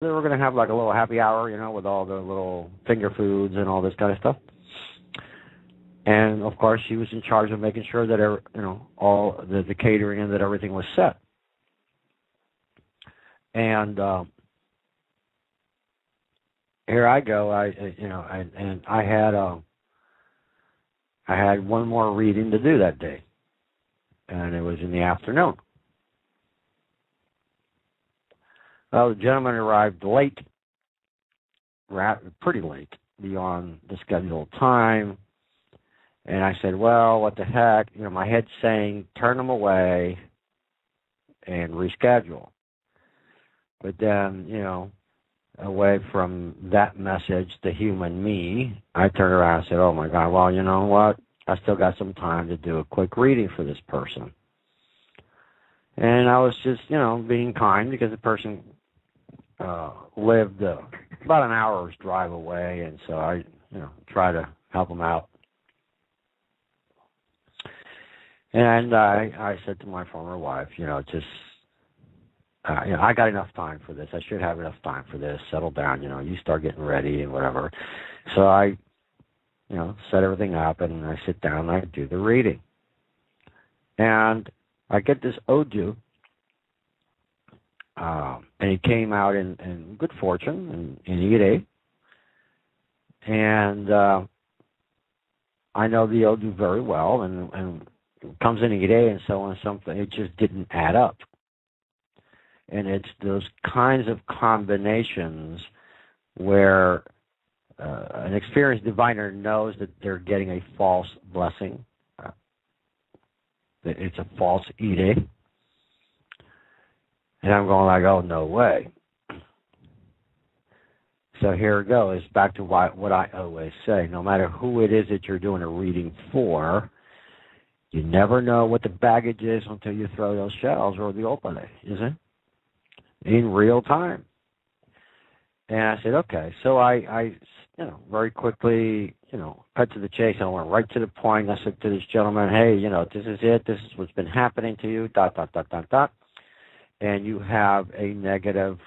They were going to have like a little happy hour, with all the little finger foods and all this kind of stuff. And of course, she was in charge of making sure that all the catering and that everything was set. And here I go. I had one more reading to do that day, and it was in the afternoon. Well, the gentleman arrived late, pretty late, beyond the scheduled time. And I said, well, what the heck? My head's saying turn them away and reschedule. But then, away from that message, the human me, I turned around and said, oh, my God, well, you know what? I still got some time to do a quick reading for this person. And I was just, being kind because the person lived about an hour's drive away, and so I, try to help him out. And I said to my former wife, I got enough time for this. I should have enough time for this. Settle down, you start getting ready and whatever. So I, set everything up, and I sit down and I do the reading. And I get this Odu, and he came out in good fortune in Ire. And I know the Odu very well, and comes in Ire and so on and something. It just didn't add up. And it's those kinds of combinations where an experienced diviner knows that they're getting a false blessing, that it's a false Ire. And I'm going like, oh, no way. So here it goes, back to what I always say. No matter who it is that you're doing a reading for, you never know what the baggage is until you throw those shells or the opale, isn't it? In real time. And I said, okay. So I very quickly, cut to the chase. I went right to the point. I said to this gentleman, hey, this is it. This is what's been happening to you, ... And you have a negative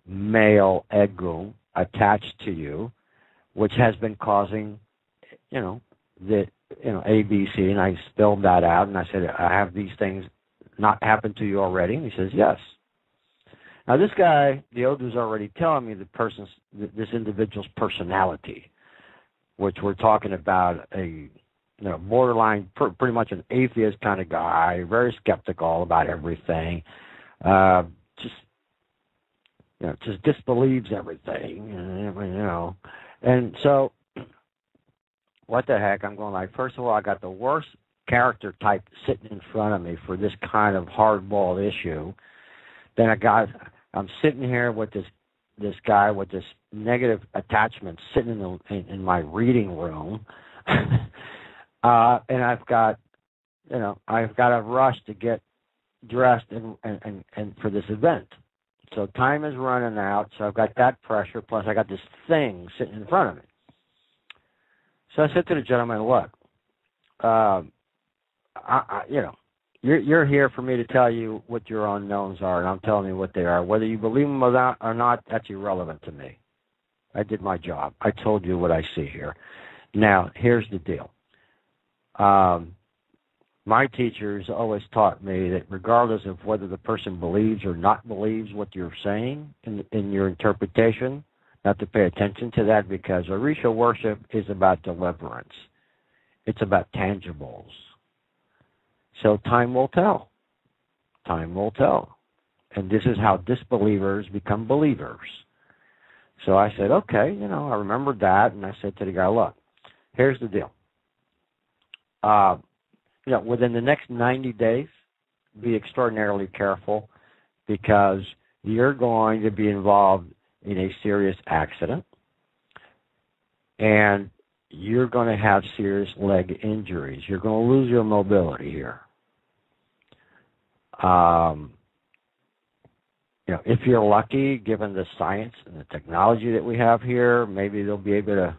male ego attached to you, which has been causing, the ABC. And I spelled that out, and I said, I have these things not happened to you already? And he says, yes. Now, this guy, the Odu's already telling me this individual's personality, which we're talking about a borderline, pretty much an atheist kind of guy, very skeptical about everything, just disbelieves everything, And so, what the heck? I'm going like, first of all, I got the worst character type sitting in front of me for this kind of hardball issue. Then I'm sitting here with this guy with this negative attachment sitting in my reading room, and I've got a rush to get dressed and for this event. So time is running out. So I've got that pressure. Plus I got this thing sitting in front of me. So I said to the gentleman, look, You're here for me to tell you what your unknowns are, and I'm telling you what they are. Whether you believe them or not, that's irrelevant to me. I did my job. I told you what I see here. Now, here's the deal. My teachers always taught me that regardless of whether the person believes or not believes what you're saying in your interpretation, not to pay attention to that, because Orisha worship is about deliverance. It's about tangibles. So time will tell. Time will tell. And this is how disbelievers become believers. So I said, okay, I remembered that, and I said to the guy, look, here's the deal. Within the next 90 days, be extraordinarily careful, because you're going to be involved in a serious accident, and you're going to have serious leg injuries. You're going to lose your mobility here. If you're lucky, given the science and the technology that we have here, maybe they'll be able to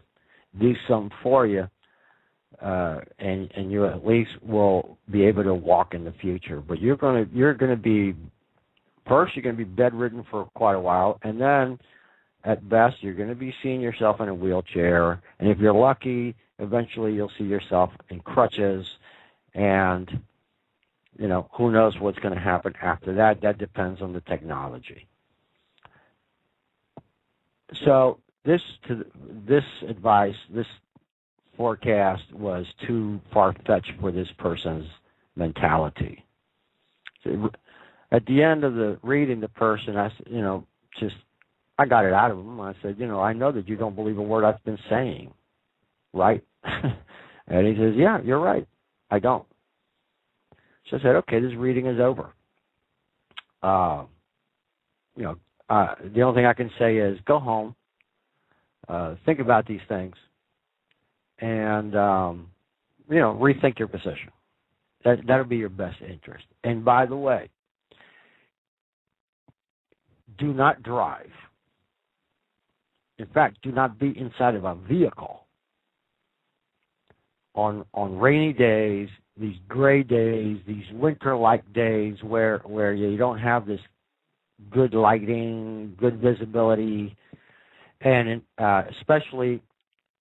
do something for you, and you at least will be able to walk in the future. But you're going to be First, you're going to be bedridden for quite a while, and then, at best, you're going to be seeing yourself in a wheelchair. And if you're lucky, eventually you'll see yourself in crutches. And, who knows what's going to happen after that. That depends on the technology. So this advice, this forecast was too far-fetched for this person's mentality. So at the end of the reading, the person, I got it out of him. I said, I know that you don't believe a word I've been saying, right? And he says, yeah, you're right. I don't. So I said, okay, this reading is over. The only thing I can say is go home, think about these things, and, rethink your position. That'll be your best interest. And by the way, do not drive. In fact, do not be inside of a vehicle on rainy days, these gray days, these winter-like days where you don't have this good lighting, good visibility, and especially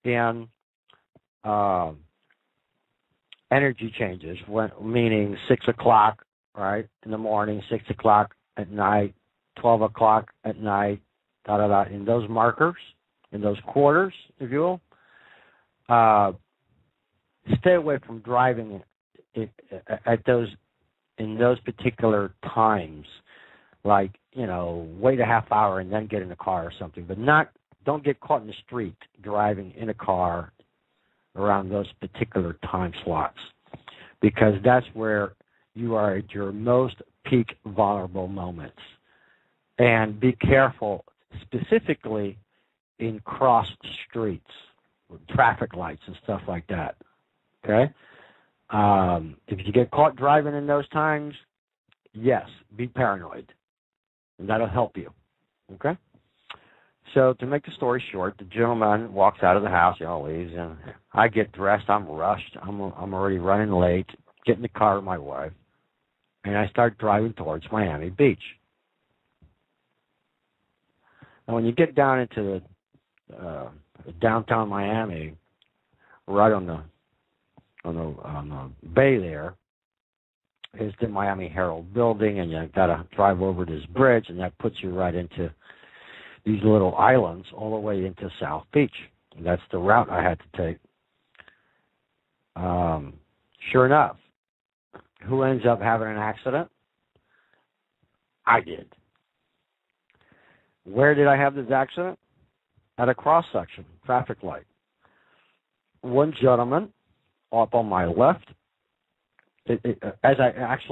in energy changes, meaning 6 o'clock, right, in the morning, 6 o'clock at night, 12 o'clock at night, in those markers, in those quarters, if you will. Stay away from driving in those particular times, like, wait a half hour and then get in a car or something, but don't get caught in the street driving in a car around those particular time slots, because that's where you are at your most peak vulnerable moments. And be careful, specifically in cross streets, with traffic lights and stuff like that, okay? If you get caught driving in those times, yes, be paranoid, and that'll help you, okay? So to make the story short, the gentleman walks out of the house, leaves, and I get dressed. I'm rushed. I'm already running late. Get in the car with my wife, and I start driving towards Miami Beach. Now, when you get down into the downtown Miami, right on the bay there, is the Miami Herald building, and you got to drive over this bridge, and that puts you right into these little islands all the way into South Beach. And that's the route I had to take. Sure enough, who ends up having an accident? I did. Where did I have this accident? At a cross-section, traffic light. One gentleman up on my left, as I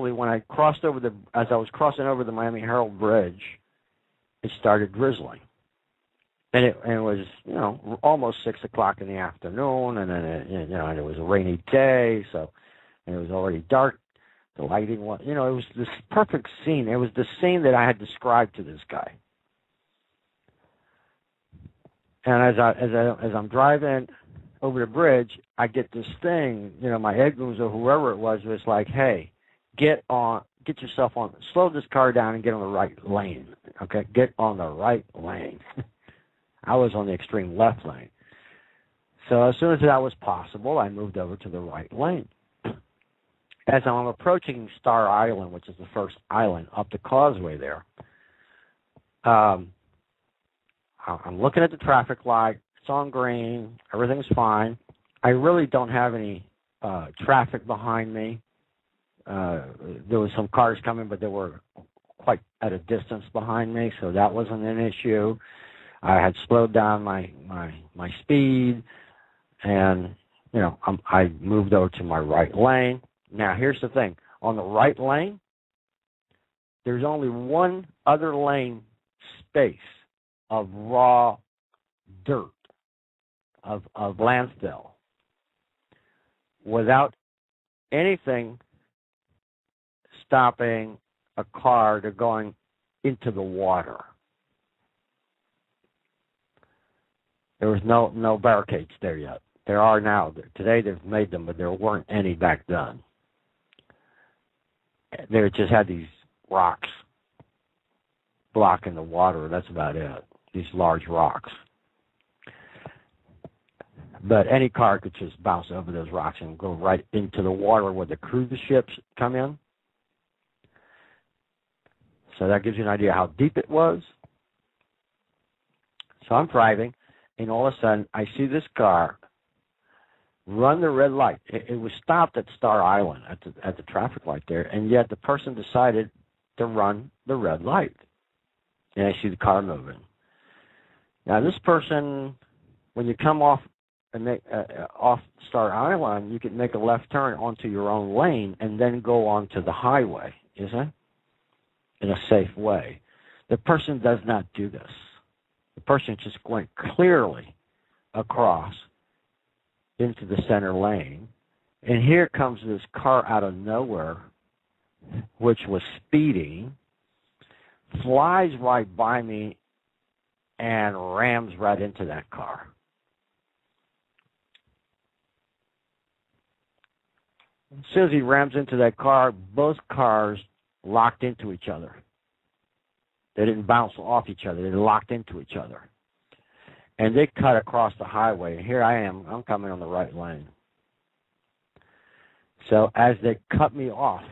was crossing over the Miami Herald Bridge, it started drizzling. And it was, almost 6 o'clock in the afternoon, and then and it was a rainy day, and it was already dark. The lighting was, it was this perfect scene. It was the scene that I had described to this guy. And as I'm driving over the bridge, I get this thing, my Edgars or whoever it was like, hey, get yourself on, slow this car down and get on the right lane. Okay, get on the right lane. I was on the extreme left lane. So as soon as that was possible, I moved over to the right lane. As I'm approaching Star Island, which is the first island up the causeway there, I'm looking at the traffic light. It's on green. Everything's fine. I really don't have any traffic behind me. There was some cars coming, but they were quite at a distance behind me, so that wasn't an issue. I had slowed down my speed, and I moved over to my right lane. Now, here's the thing: on the right lane, there's only one other lane space of raw dirt, of landfill, without anything stopping a car to going into the water. There was no barricades there yet. There are now. Today they've made them, but there weren't any back then. They just had these rocks. blocking the water. That's about it. These large rocks. But any car could just bounce over those rocks and go right into the water where the cruise ships come in. So that gives you an idea how deep it was. So I'm driving, and all of a sudden I see this car run the red light. It was stopped at Star Island at the traffic light there, and yet the person decided to run the red light. And I see the car moving. Now this person, when you come off and make off Star Island, you can make a left turn onto your own lane and then go onto the highway, isn't it? In a safe way. The person does not do this. The person just went clearly across into the center lane, and here comes this car out of nowhere, which was speeding, flies right by me, and rams right into that car. As soon as he rams into that car, both cars locked into each other. They didn't bounce off each other. They locked into each other. And they cut across the highway. Here I am. I'm coming on the right lane. So as they cut me off,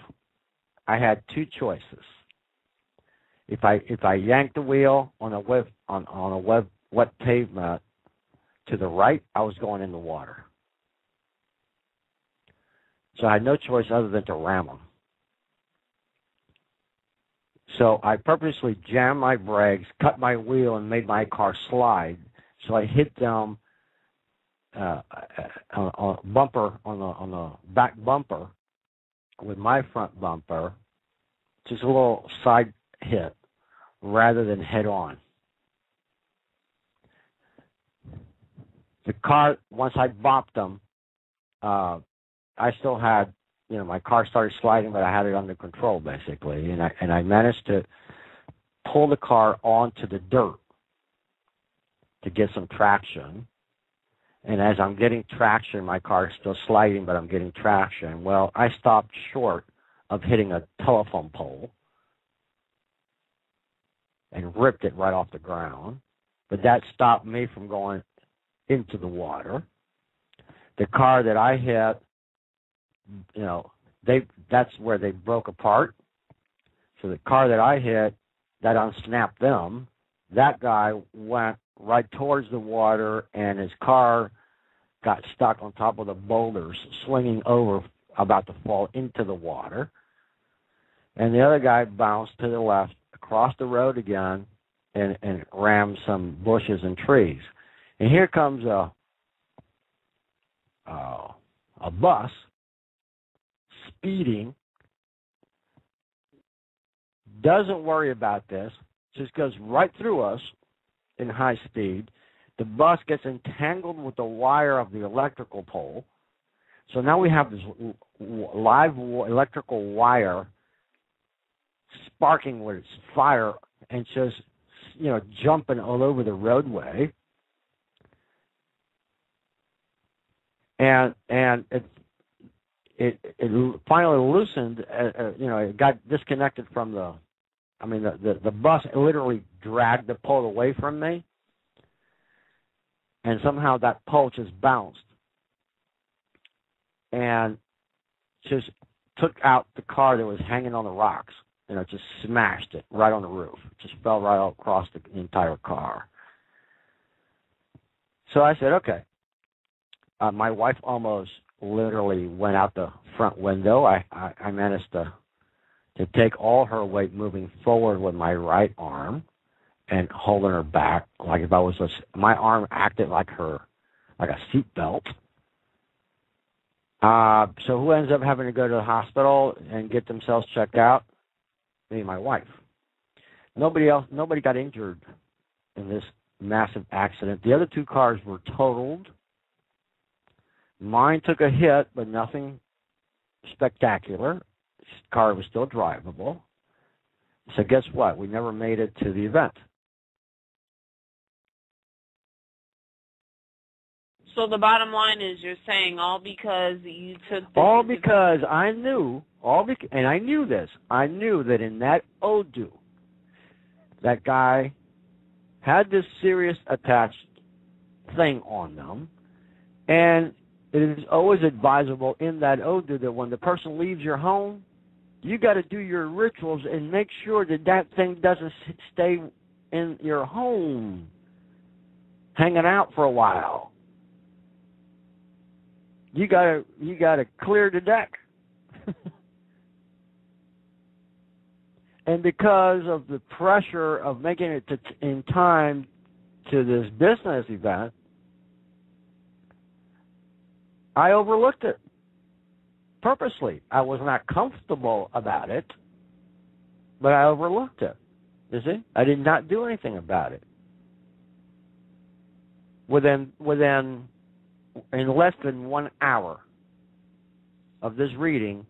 I had two choices. If I yanked the wheel on a wet pavement to the right, I was going in the water. So I had no choice other than to ram them. So I purposely jammed my brakes, cut my wheel, and made my car slide. So I hit them on a bumper on the back bumper with my front bumper, just a little side hit, rather than head on. The car, once I bopped them, I still had, my car started sliding, but I had it under control basically, and I managed to pull the car onto the dirt to get some traction. And as I'm getting traction, my car is still sliding, but I'm getting traction. Well, I stopped short of hitting a telephone pole and ripped it right off the ground. But that stopped me from going into the water. The car that I hit, that's where they broke apart. So the car that I hit, that unsnapped them. That guy went right towards the water, and his car got stuck on top of the boulders, swinging over, about to fall into the water. And the other guy bounced to the left, across the road again, and rammed some bushes and trees. And here comes a bus speeding, doesn't worry about this, just goes right through us in high speed. The bus gets entangled with the wire of the electrical pole. So now we have this live electrical wire sparking with its fire and just, jumping all over the roadway. And it finally loosened. It got disconnected from the bus literally dragged the pole away from me, and somehow that pole just bounced and just took out the car that was hanging on the rocks. Just smashed it right on the roof. Just fell right across the entire car. So I said, okay. My wife almost literally went out the front window. I managed to take all her weight moving forward with my right arm and holding her back, like if I was my arm acted like a seat belt. So who ends up having to go to the hospital and get themselves checked out? Me and my wife. Nobody got injured in this massive accident. The other two cars were totaled. Mine took a hit, but nothing spectacular. The car was still drivable. So guess what? We never made it to the event. So the bottom line is you're saying all because you took this... All because I knew, and I knew this. I knew that in that Odoo, that guy had this serious attached thing on them, and it is always advisable in that Odu that when the person leaves your home, you got to do your rituals and make sure that that thing doesn't stay in your home, hanging out for a while. You gotta clear the deck. And because of the pressure of making it in time to this business event, I overlooked it purposely. I was not comfortable about it, but I overlooked it. You see? I did not do anything about it. In less than 1 hour of this reading,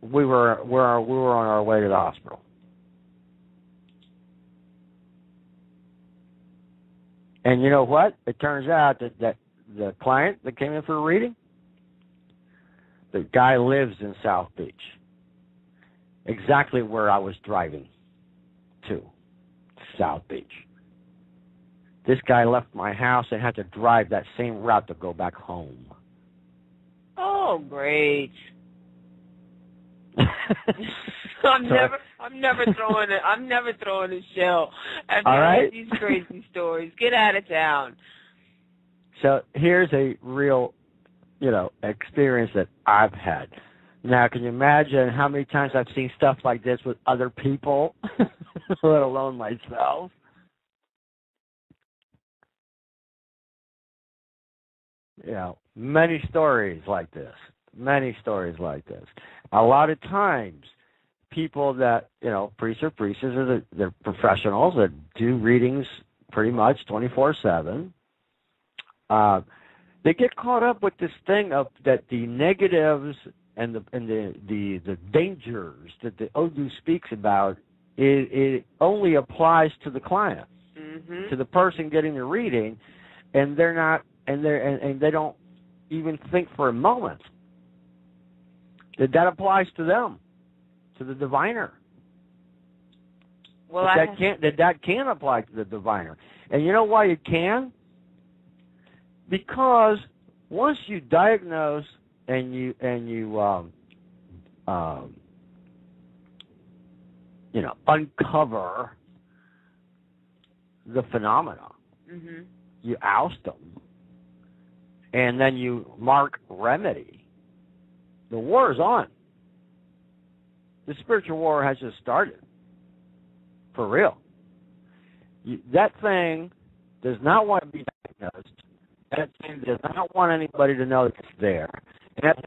we were on our way to the hospital. And you know what? It turns out that the client that came in for a reading, the guy lives in South Beach, exactly where I was driving to, South Beach. This guy left my house and had to drive that same route to go back home. Oh, great. I'm never throwing a shell at these crazy stories. Get out of town. So here's a real, experience that I've had. Now, can you imagine how many times I've seen stuff like this with other people, let alone myself? Many stories like this. A lot of times, people that, priests or priestesses, they're professionals that do readings pretty much 24/7. They get caught up with this thing of that the negatives and the dangers that the Odu speaks about, it only applies to the client, to the person getting the reading, and they're not, and they don't even think for a moment that applies to them, to the diviner. Well, that can apply to the diviner, and you know why it can? Because once you diagnose and you uncover the phenomena, you oust them, and then you mark remedy. The war is on. The spiritual war has just started. For real. That thing does not want to be diagnosed. That thing does not want anybody to know it's there. And that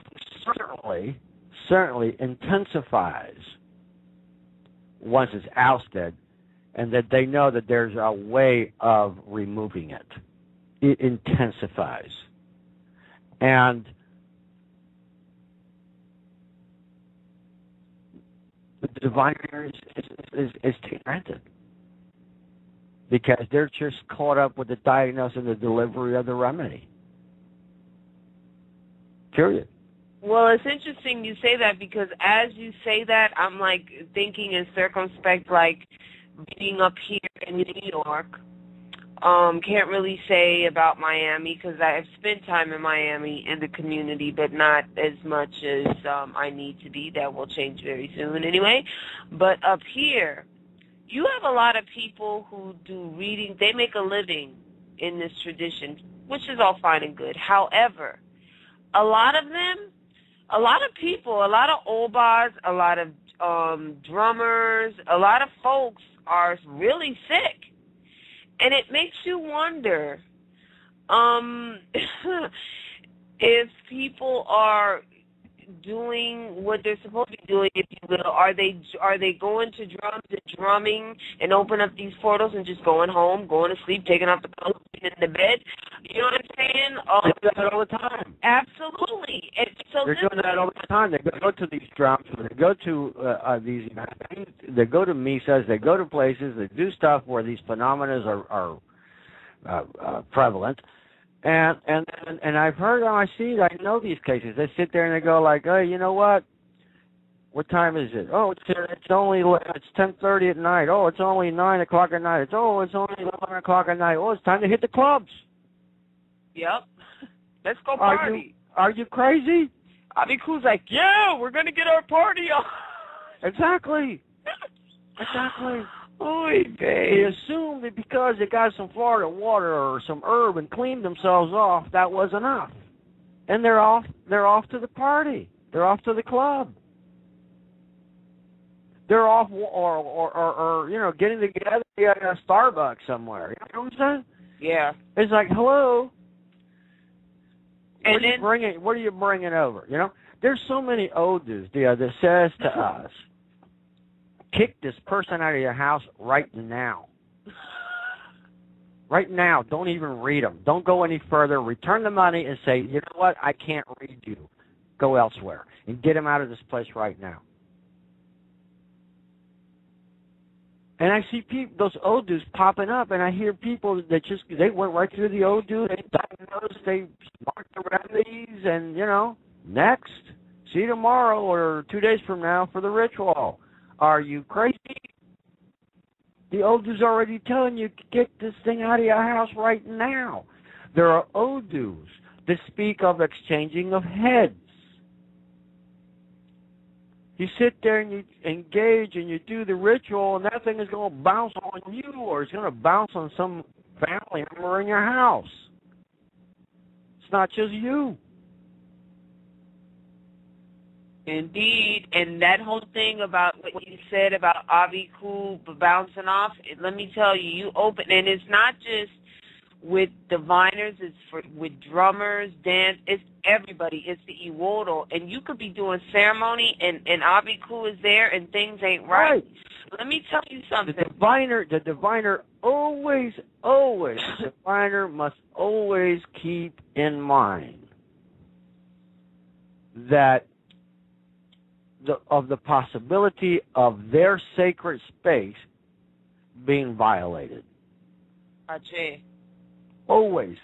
certainly intensifies once it's ousted, and that they know that there's a way of removing it. It intensifies. And the diviner is taken granted because they're just caught up with the diagnosis and the delivery of the remedy. Period. Well, it's interesting you say that, because as you say that, I'm like thinking in circumspect, like being up here in New York. Can't really say about Miami because I've spent time in Miami in the community, but not as much as I need to be. That will change very soon anyway. But up here, you have a lot of people who do reading. They make a living in this tradition, which is all fine and good. However, a lot of people, a lot of obas, a lot of drummers, a lot of folks are really sick. And it makes you wonder if people are doing what they're supposed to be doing, if you will. Are they going to drums and drumming and open up these portals and just going home, going to sleep, taking off the clothes, in the bed? You know what I'm saying? They do that all the time. Absolutely. And so they're doing that all the time. They go to these drums, they go to these events, they go to misas, they go to places, they do stuff where these phenomena are prevalent. And I've heard, I know these cases. They sit there and they go like, oh, you know what? What time is it? Oh, it's only 10:30 at night. Oh, it's only 9 o'clock at night. It's only 11 o'clock at night. Oh, it's time to hit the clubs. Yep. Let's go party. Are you crazy? Abicu's like, yeah, we're gonna get our party on. Exactly. Exactly. Oy They babe. assumed that because they got some Florida water or some herb and cleaned themselves off, that was enough. And they're off to the party. They're off to the club. They're off or you know, getting together at a Starbucks somewhere. You know what I'm saying? Yeah. It's like, hello. And What are you bringing over? You know, there's so many odus that says to us, kick this person out of your house right now. Right now. Don't even read them. Don't go any further. Return the money and say, you know what? I can't read you. Go elsewhere and get him out of this place right now. And I see those odus popping up, and I hear people that they went right through the odu, they diagnosed, they marked the remedies, and, you know, next, see you tomorrow or 2 days from now for the ritual. Are you crazy? The odu's already telling you, get this thing out of your house right now. There are odus that speak of exchanging of heads. You sit there and you engage and you do the ritual, and that thing is going to bounce on you, or it's going to bounce on some family member in your house. It's not just you. indeed, and that whole thing about what you said about Abiku bouncing off, let me tell you, you open, and it's not just with diviners, it's with drummers, dance, it's everybody, it's the Iwodo, and you could be doing ceremony and Abiku is there and things ain't right. Let me tell you something. The diviner always, the diviner must always keep in mind that of the possibility of their sacred space being violated. Ache. Always.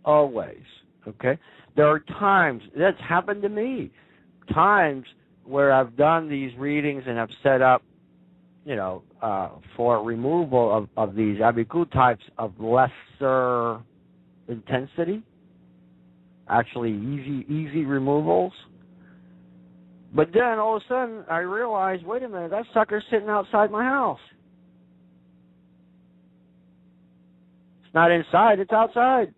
Okay? There are times, that's happened to me, times where I've done these readings and I've set up, for removal of these Abiku types of lesser intensity, actually easy removals. But then all of a sudden I realized, wait a minute, that sucker's sitting outside my house. It's not inside, it's outside.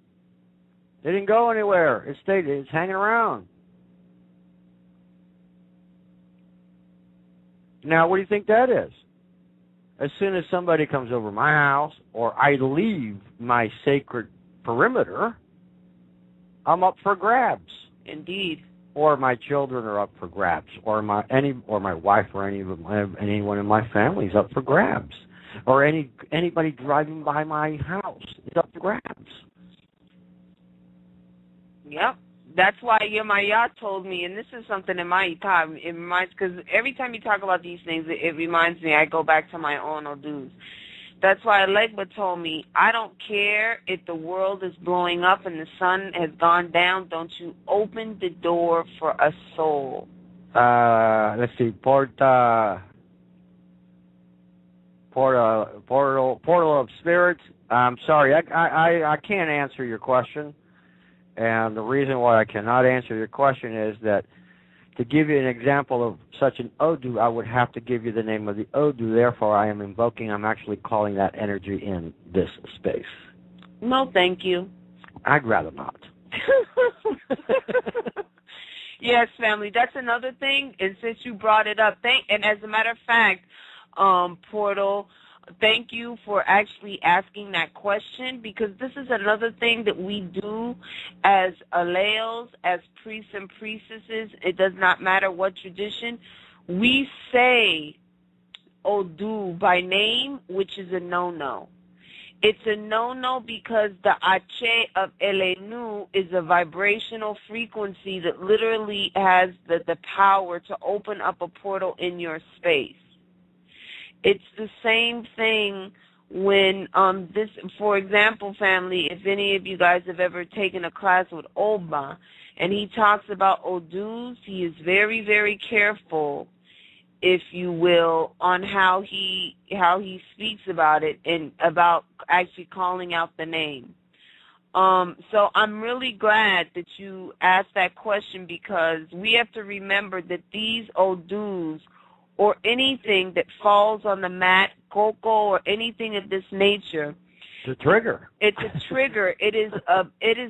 It didn't go anywhere. It's hanging around. Now, what do you think that is? As soon as somebody comes over my house or I leave my sacred perimeter, I'm up for grabs. Indeed. Or my children are up for grabs, or my wife or anyone in my family is up for grabs, or anybody driving by my house is up for grabs. Yep. That's why Yemaya told me, and this is something in my time, it reminds, because every time you talk about these things, it reminds me, I go back to my own Odus. That's why Legba told me, I don't care if the world is blowing up and the sun has gone down, don't you open the door for a soul. Let's see, Portal of Spirits. I'm sorry, I can't answer your question. And the reason why I cannot answer your question is that to give you an example of such an Odu, I would have to give you the name of the Odu. Therefore, I'm actually calling that energy in this space. No, thank you. I'd rather not. Yes, family, that's another thing. And since you brought it up, and as a matter of fact, Portal, thank you for actually asking that question, because this is another thing that we do as aleos, as priests and priestesses. It does not matter what tradition. We say Odu by name, which is a no-no. It's a no-no because the Ache of Elenu is a vibrational frequency that literally has the power to open up a portal in your space. It's the same thing when for example, family, if any of you guys have ever taken a class with Oba and he talks about Odus, he is very, very careful if you will, on how he speaks about it and about actually calling out the name. So I'm really glad that you asked that question, because we have to remember that these Odus, or anything that falls on the mat, cocoa, or anything of this nature, it's a trigger. It's a trigger. It is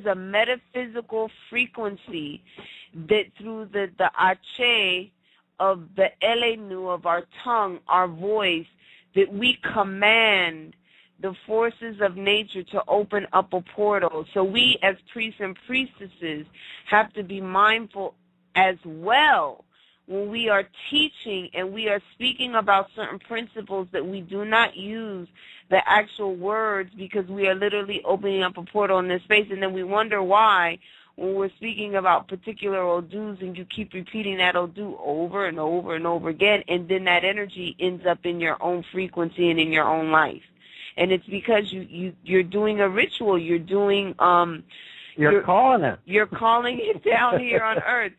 a metaphysical frequency that through the ache of the elenu of our tongue, our voice, that we command the forces of nature to open up a portal. So we as priests and priestesses have to be mindful as well when we are teaching and we are speaking about certain principles, that we do not use the actual words, because we are literally opening up a portal in this space. And then we wonder why, when we're speaking about particular Odus and you keep repeating that Odu over and over and over again, and then that energy ends up in your own frequency and in your own life. And it's because you're doing a ritual. You're doing you're calling it. You're calling it down here on earth.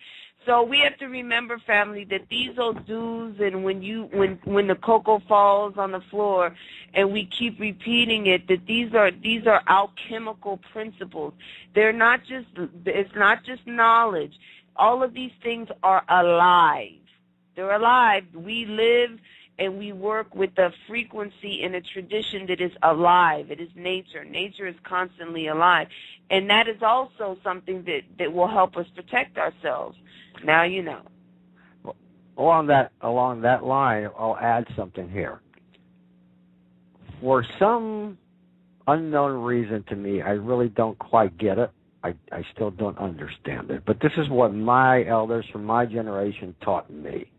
So we have to remember, family, that these Odus, and when the cocoa falls on the floor and we keep repeating it, that these are alchemical principles. It's not just knowledge. All of these things are alive. They're alive. We live and we work with a frequency and a tradition that is alive. It is nature. Nature is constantly alive. And that is also something that will help us protect ourselves. Now you know. Along that line, I'll add something here. For some unknown reason to me, I really don't quite get it. I still don't understand it. But this is what my elders from my generation taught me.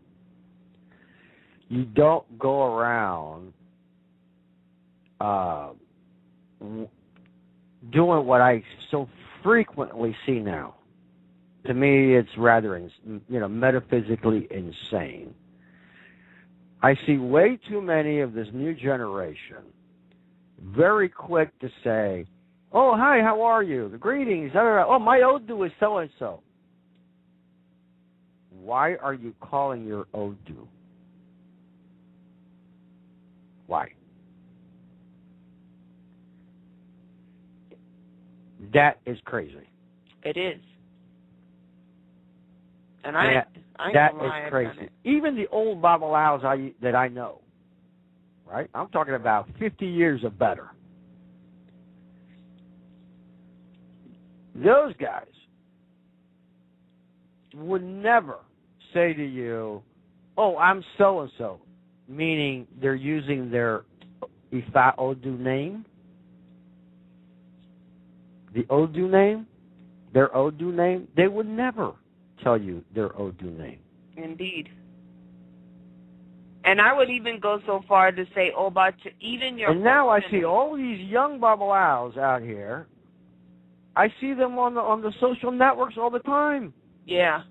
You don't go around doing what I so frequently see now. To me, it's rather, metaphysically insane. I see way too many of this new generation very quick to say, "Oh, hi, how are you? The greetings. Oh, my Odu is so-and-so." Why are you calling your Odu? Why? That is crazy. It is. And that is crazy. Even the old Babalaos that I know, right? I'm talking about 50 years or better. Those guys would never say to you, "Oh, I'm so-and-so," meaning they're using their Ifa Odu name. The Odu name, their Odu name, they would never tell you their Odu name. Indeed. And I would even go so far to say, but even your... And now I see all these young Babalaos out here. I see them on the social networks all the time. Yeah.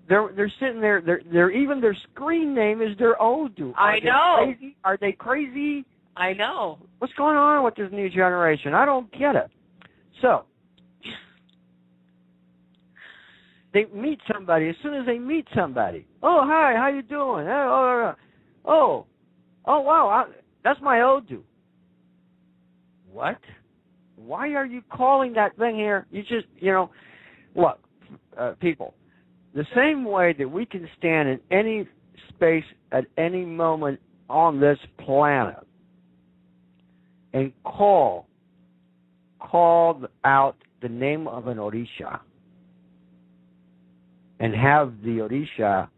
They're sitting there. They're even their screen name is their Odu. I know. Are they crazy? I know. What's going on with this new generation? I don't get it. So they meet somebody. As soon as they meet somebody, "Oh, hi, how you doing? Oh, wow, that's my Odu." What? Why are you calling that thing here? You just, look, people, the same way that we can stand in any space at any moment on this planet and call out the name of an Orisha and have the Orisha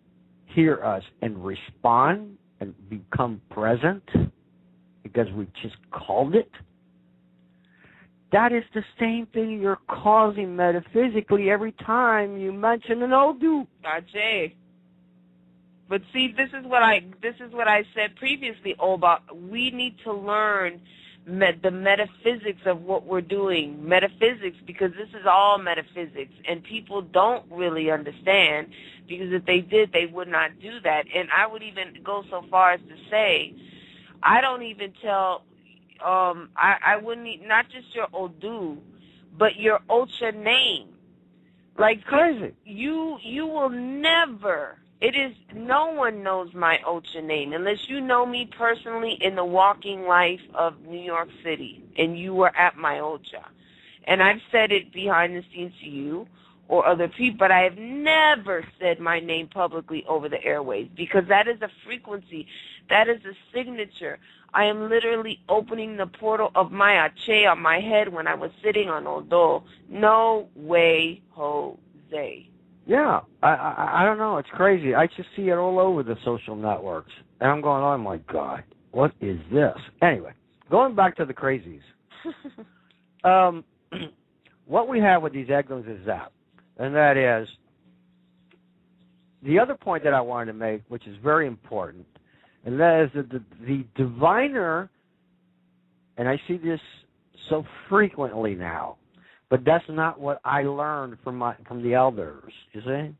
hear us and respond and become present because we just called it, that is the same thing you're causing metaphysically every time you mention an Odu. Ajay. But see, this is what I said previously, Oba. We need to learn the metaphysics of what we're doing. Metaphysics, because this is all metaphysics, and people don't really understand, because if they did, they would not do that. And I would even go so far as to say, I don't even tell, I wouldn't, not just your Odu, but your Ocha name. Like, crazy. You will never It is, no one knows my Ocha name unless you know me personally in the walking life of New York City and you were at my Ocha. And I've said it behind the scenes to you or other people, but I have never said my name publicly over the airways because that is a frequency. That is a signature. I am literally opening the portal of my Ache on my head when I was sitting on Odo. No way, Jose. Yeah, I don't know. It's crazy. I just see it all over the social networks. And I'm going, oh, my God, what is this? Anyway, going back to the crazies. What we have with these Eglins is that. And that is, the other point that I wanted to make, which is very important, and that is that the diviner, and I see this so frequently now, but that's not what I learned from the elders, you see?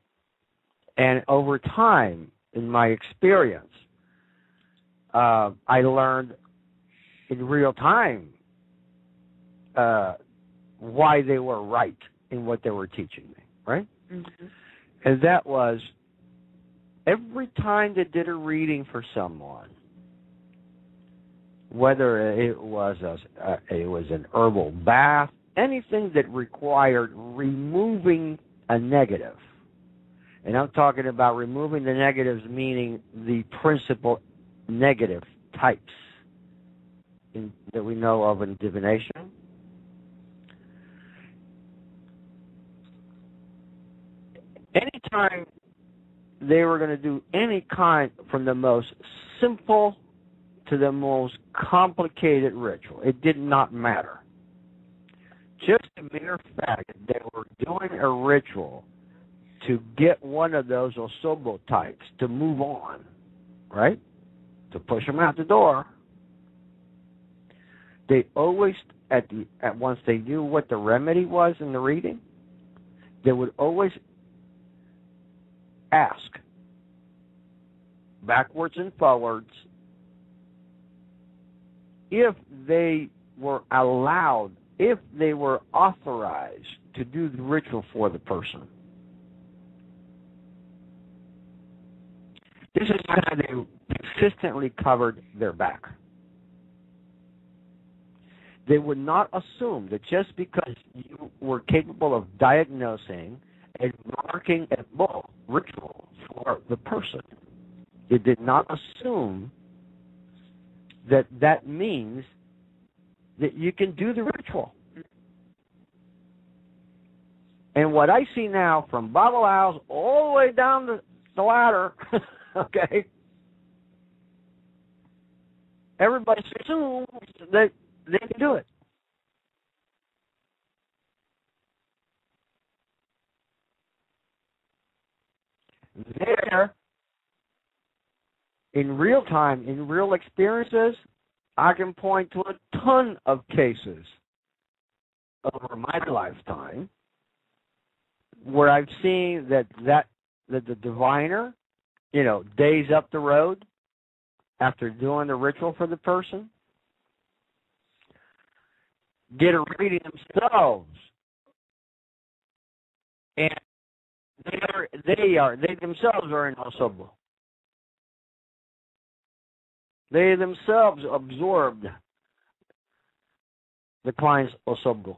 And over time, in my experience, I learned in real time why they were right in what they were teaching me, right? Mm-hmm. And that was, every time they did a reading for someone, whether it was an herbal bath, anything that required removing a negative, and I'm talking about removing the negatives, meaning the principal negative types that we know of in divination. Anytime they were going to do any kind, from the most simple to the most complicated ritual, it did not matter. Just the mere fact that they were doing a ritual to get one of those Osobo types to move on, right? To push them out the door. They always, once they knew what the remedy was in the reading, they would always ask, backwards and forwards, if they were allowed, if they were authorized to do the ritual for the person. This is how they consistently covered their back. They would not assume that just because you were capable of diagnosing and marking a ritual for the person, they did not assume that that means that you can do the ritual. And what I see now from Babalaos all the way down the ladder, okay, everybody assumes that they can do it. There, in real time, in real experiences, I can point to a ton of cases over my lifetime where I've seen that the diviner, days up the road after doing the ritual for the person, get a reading themselves, and they themselves are in Osobo. They themselves absorbed the client's Osobo.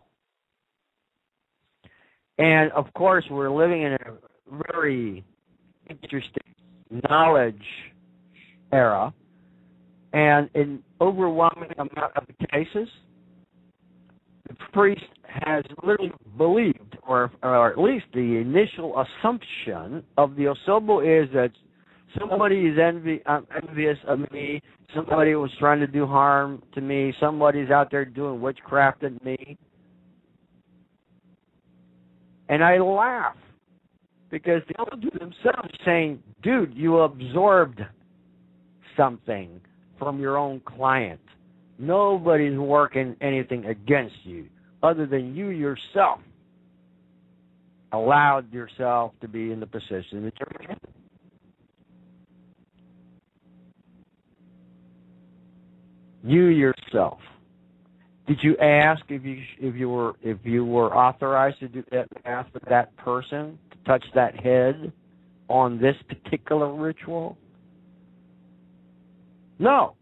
And, of course, we're living in a very interesting knowledge era. And in overwhelming amount of the cases, the priest has literally believed, or at least the initial assumption of the Osobo is that somebody is envious of me, somebody was trying to do harm to me, somebody's out there doing witchcraft at me. And I laugh, because they'll do themselves saying, dude, you absorbed something from your own client. Nobody's working anything against you other than you yourself allowed yourself to be in the position that you're in. You yourself. Did you ask if you were authorized to do that? Ask for that person to touch that head on this particular ritual? No.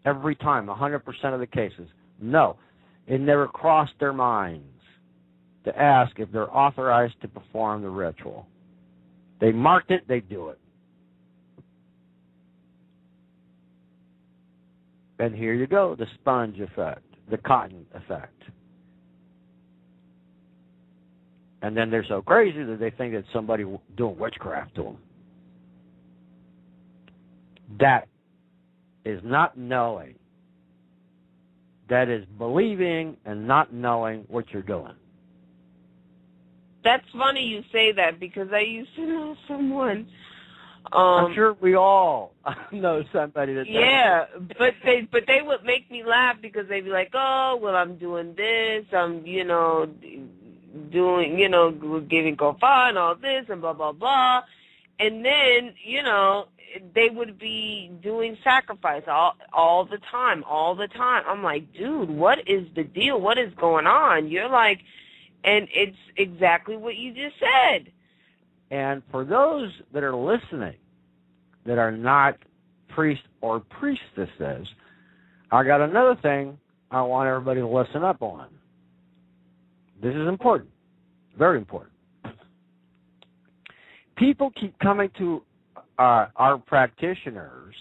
Every time, 100% of the cases, no. It never crossed their minds to ask if they're authorized to perform the ritual. They marked it, they do it. And here you go, the sponge effect, the cotton effect. And then they're so crazy that they think that somebody doing witchcraft to them. That is not knowing. That is believing and not knowing what you're doing. That's funny you say that, because I used to know someone. I'm sure we all know somebody that. Yeah, but they would make me laugh, because they'd be like, "Oh, well, I'm doing this. I'm doing giving kofa and all this and blah blah blah," and then they would be doing sacrifice all the time. I'm like, dude, what is the deal? What is going on? You're like. And it's exactly what you just said. And for those that are listening that are not priests or priestesses, I got another thing I want everybody to listen up on. This is important, very important. People keep coming to our practitioners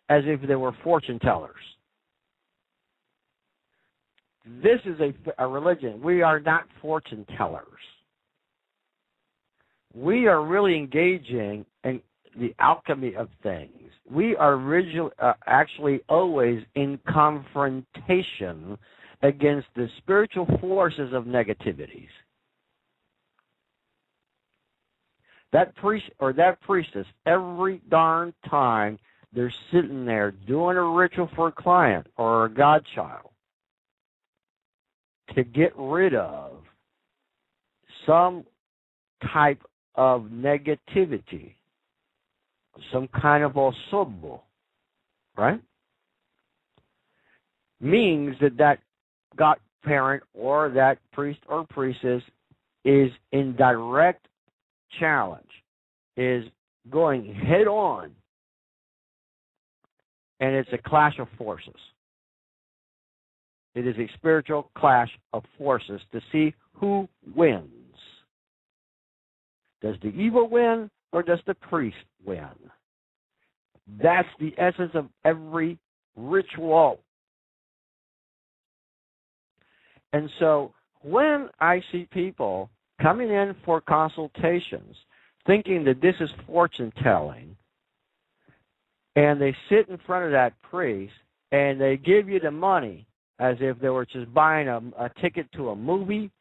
as if they were fortune tellers. This is a religion. We are not fortune tellers. We are really engaging in the alchemy of things. We are actually always in confrontation against the spiritual forces of negativities. That priest or that priestess, every darn time they're sitting there doing a ritual for a client or a godchild, to get rid of some type of negativity, some kind of osobo, right? Means that godparent or that priest or priestess is in direct challenge, is going head on, and it's a clash of forces. It is a spiritual clash of forces to see who wins. Does the evil win or does the priest win? That's the essence of every ritual. And so when I see people coming in for consultations thinking that this is fortune telling, and they sit in front of that priest and they give you the money as if they were just buying a ticket to a movie,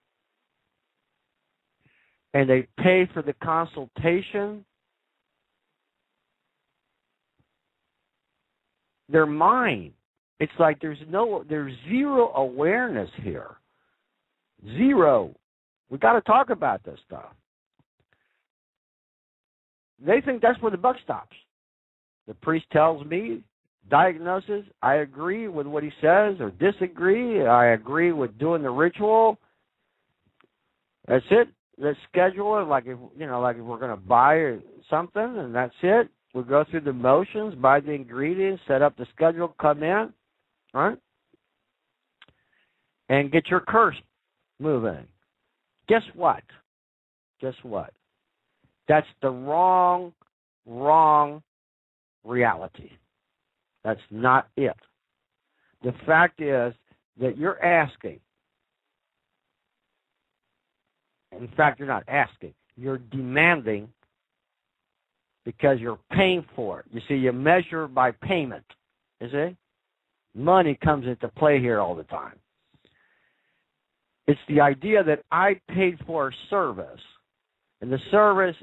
and they pay for the consultation, their mind, it's like there's zero awareness here. Zero. We got to talk about this stuff. They think that's where the buck stops. The priest tells me, diagnosis, I agree with what he says or disagree. I agree with doing the ritual. That's it. Let's schedule it like if we're going to buy something, and that's it. We'll go through the motions, buy the ingredients, set up the schedule, come in, right? And get your curse moving. Guess what? That's the wrong reality. That's not it. The fact is that you're asking. In fact, you're not asking. You're demanding because you're paying for it. You see, you measure by payment. You see? Money comes into play here all the time. It's the idea that I paid for a service, and the service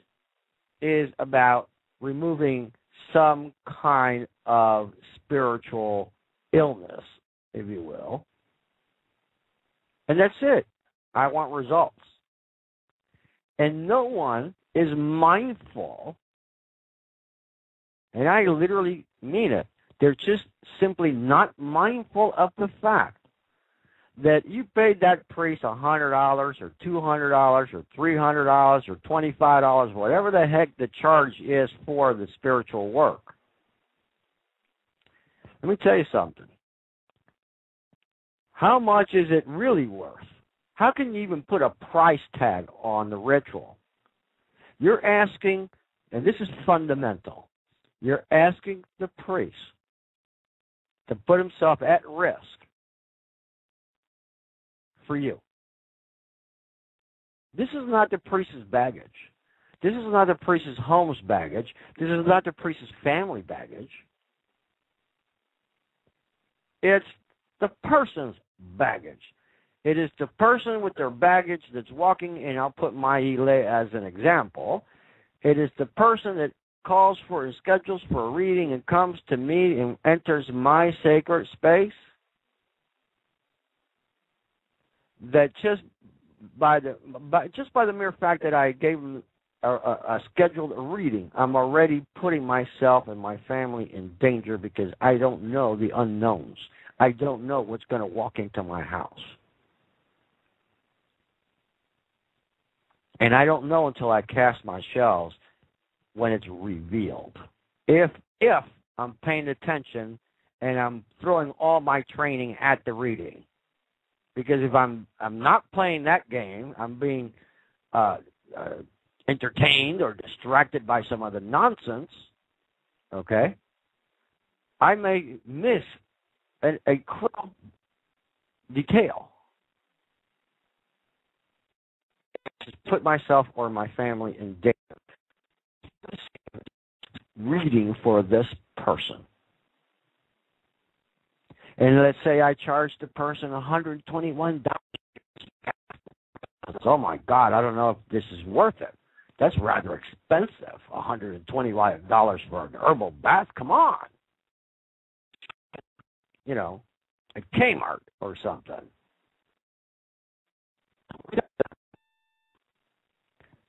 is about removing some kind of spiritual illness, if you will. And that's it. I want results. And no one is mindful, and I literally mean it, they're just simply not mindful of the fact that you paid that priest $100 or $200 or $300 or $25, whatever the heck the charge is for the spiritual work. Let me tell you something. How much is it really worth? How can you even put a price tag on the ritual? You're asking, and this is fundamental, you're asking the priest to put himself at risk for you. This is not the priest's baggage. This is not the priest's home's baggage. This is not the priest's family baggage. It's the person's baggage. It is the person with their baggage that's walking, and I'll put Maile as an example. It is the person that calls for and schedules for a reading and comes to me and enters my sacred space, that just by the mere fact that I gave them a scheduled reading, I'm already putting myself and my family in danger because I don't know the unknowns. I don't know what's going to walk into my house. And I don't know until I cast my shells when it's revealed. If I'm paying attention and I'm throwing all my training at the reading. Because if I'm not playing that game, I'm being entertained or distracted by some other nonsense, okay, I may miss a critical detail. Just put myself or my family in danger. Reading for this person. And let's say I charge the person $121. Oh my God, I don't know if this is worth it. That's rather expensive, $125 for an herbal bath. Come on. You know, at Kmart or something.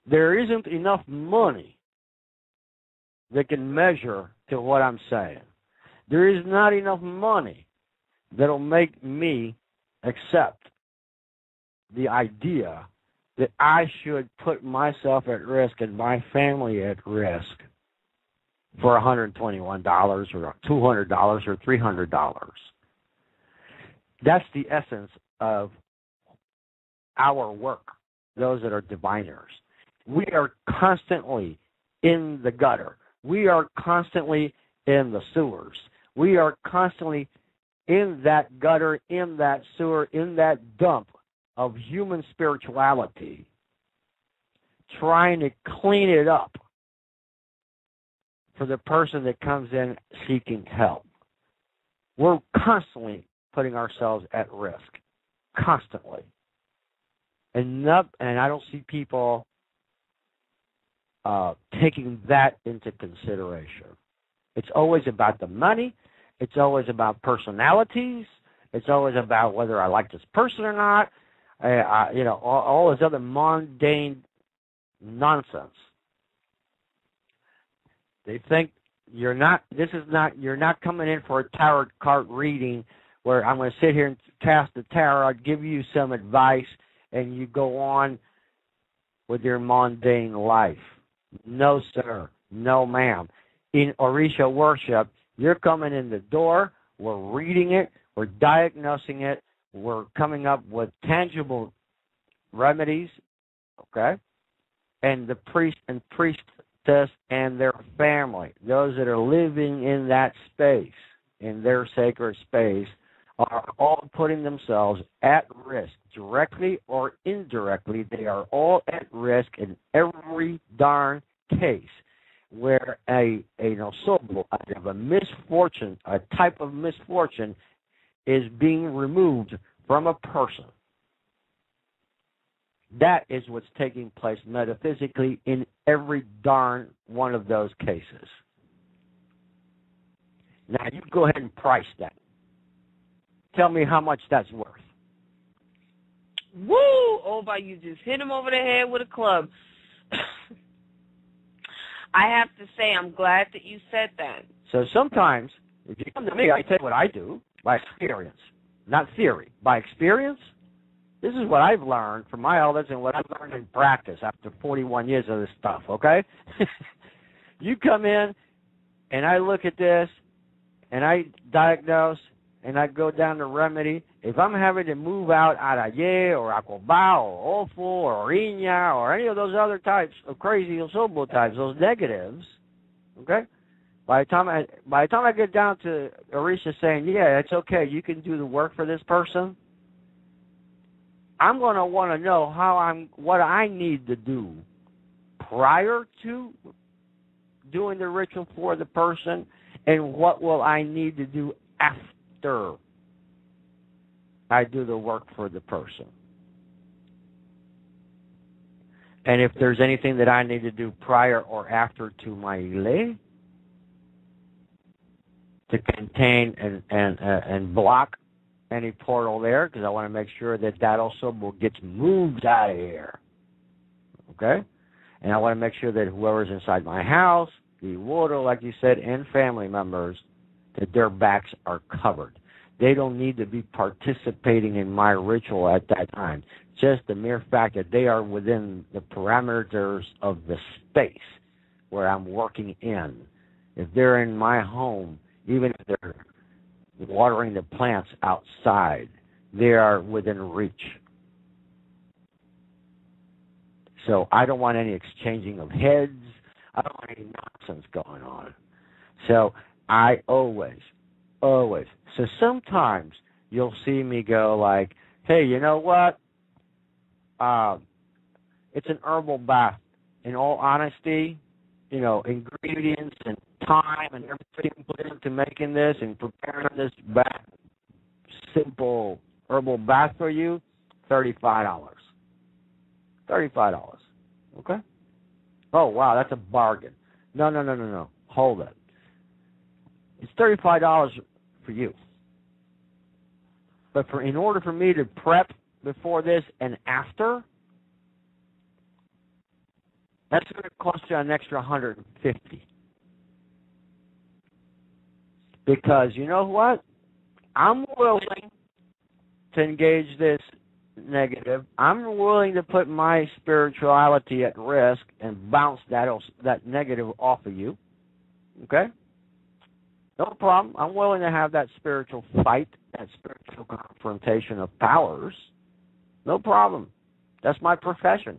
There isn't enough money that can measure to what I'm saying. There is not enough money that'll make me accept the idea that I should put myself at risk and my family at risk for $121 or $200 or $300. That's the essence of our work, those that are diviners. We are constantly in the gutter. We are constantly in the sewers. We are constantly in that gutter, in that sewer, in that dump of human spirituality, trying to clean it up for the person that comes in seeking help. We're constantly putting ourselves at risk, constantly. And I don't see people taking that into consideration. It's always about the money. It's always about personalities. It's always about whether I like this person or not. All this other mundane nonsense. They think you're not coming in for a tarot card reading where I'm going to sit here and cast the tarot, give you some advice, and you go on with your mundane life. No, sir. No, ma'am. In Orisha worship, you're coming in the door, we're reading it, we're diagnosing it, we're coming up with tangible remedies, okay? And the priest and priestess and their family, those that are living in that space, in their sacred space, are all putting themselves at risk, directly or indirectly. They are all at risk in every darn case where a misfortune, a type of misfortune, is being removed from a person. That is what's taking place metaphysically in every darn one of those cases. Now, you go ahead and price that. Tell me how much that's worth. Woo! Oba, you just hit him over the head with a club. I have to say, I'm glad that you said that. So sometimes, if you come to me, I tell you what I do by experience. not theory, by experience. This is what I've learned from my elders and what I've learned in practice after 41 years of this stuff, okay? You come in, and I look at this, and I diagnose, and I go down to remedy. If I'm having to move out Araye or Acobao or Ofo or Oriña or any of those other types of crazy Osobo types, those negatives, okay? By the time I get down to Orisha saying, yeah, it's okay, you can do the work for this person, I'm going to want to know what I need to do prior to doing the ritual for the person, and what will I need to do after I do the work for the person. And if there's anything that I need to do prior or after to my ile to contain and block any portal there, because I want to make sure that also gets moved out of here. Okay? And I want to make sure that whoever's inside my house, the water, like you said, and family members, that their backs are covered. They don't need to be participating in my ritual at that time. Just the mere fact that they are within the parameters of the space where I'm working in. If they're in my home, even if they're watering the plants outside, they are within reach. So I don't want any exchanging of heads. I don't want any nonsense going on. So I always. So sometimes you'll see me go like, hey, you know what? It's an herbal bath. In all honesty, ingredients and time and everything put into making this and preparing this bath, simple herbal bath for you, $35. $35. Okay? Oh, wow, that's a bargain. No. Hold it. It's $35 for you. But in order for me to prep before this and after, that's going to cost you an extra $150. Because you know what? I'm willing to engage this negative. I'm willing to put my spirituality at risk and bounce that negative off of you. Okay? No problem. I'm willing to have that spiritual fight, that spiritual confrontation of powers. No problem. That's my profession.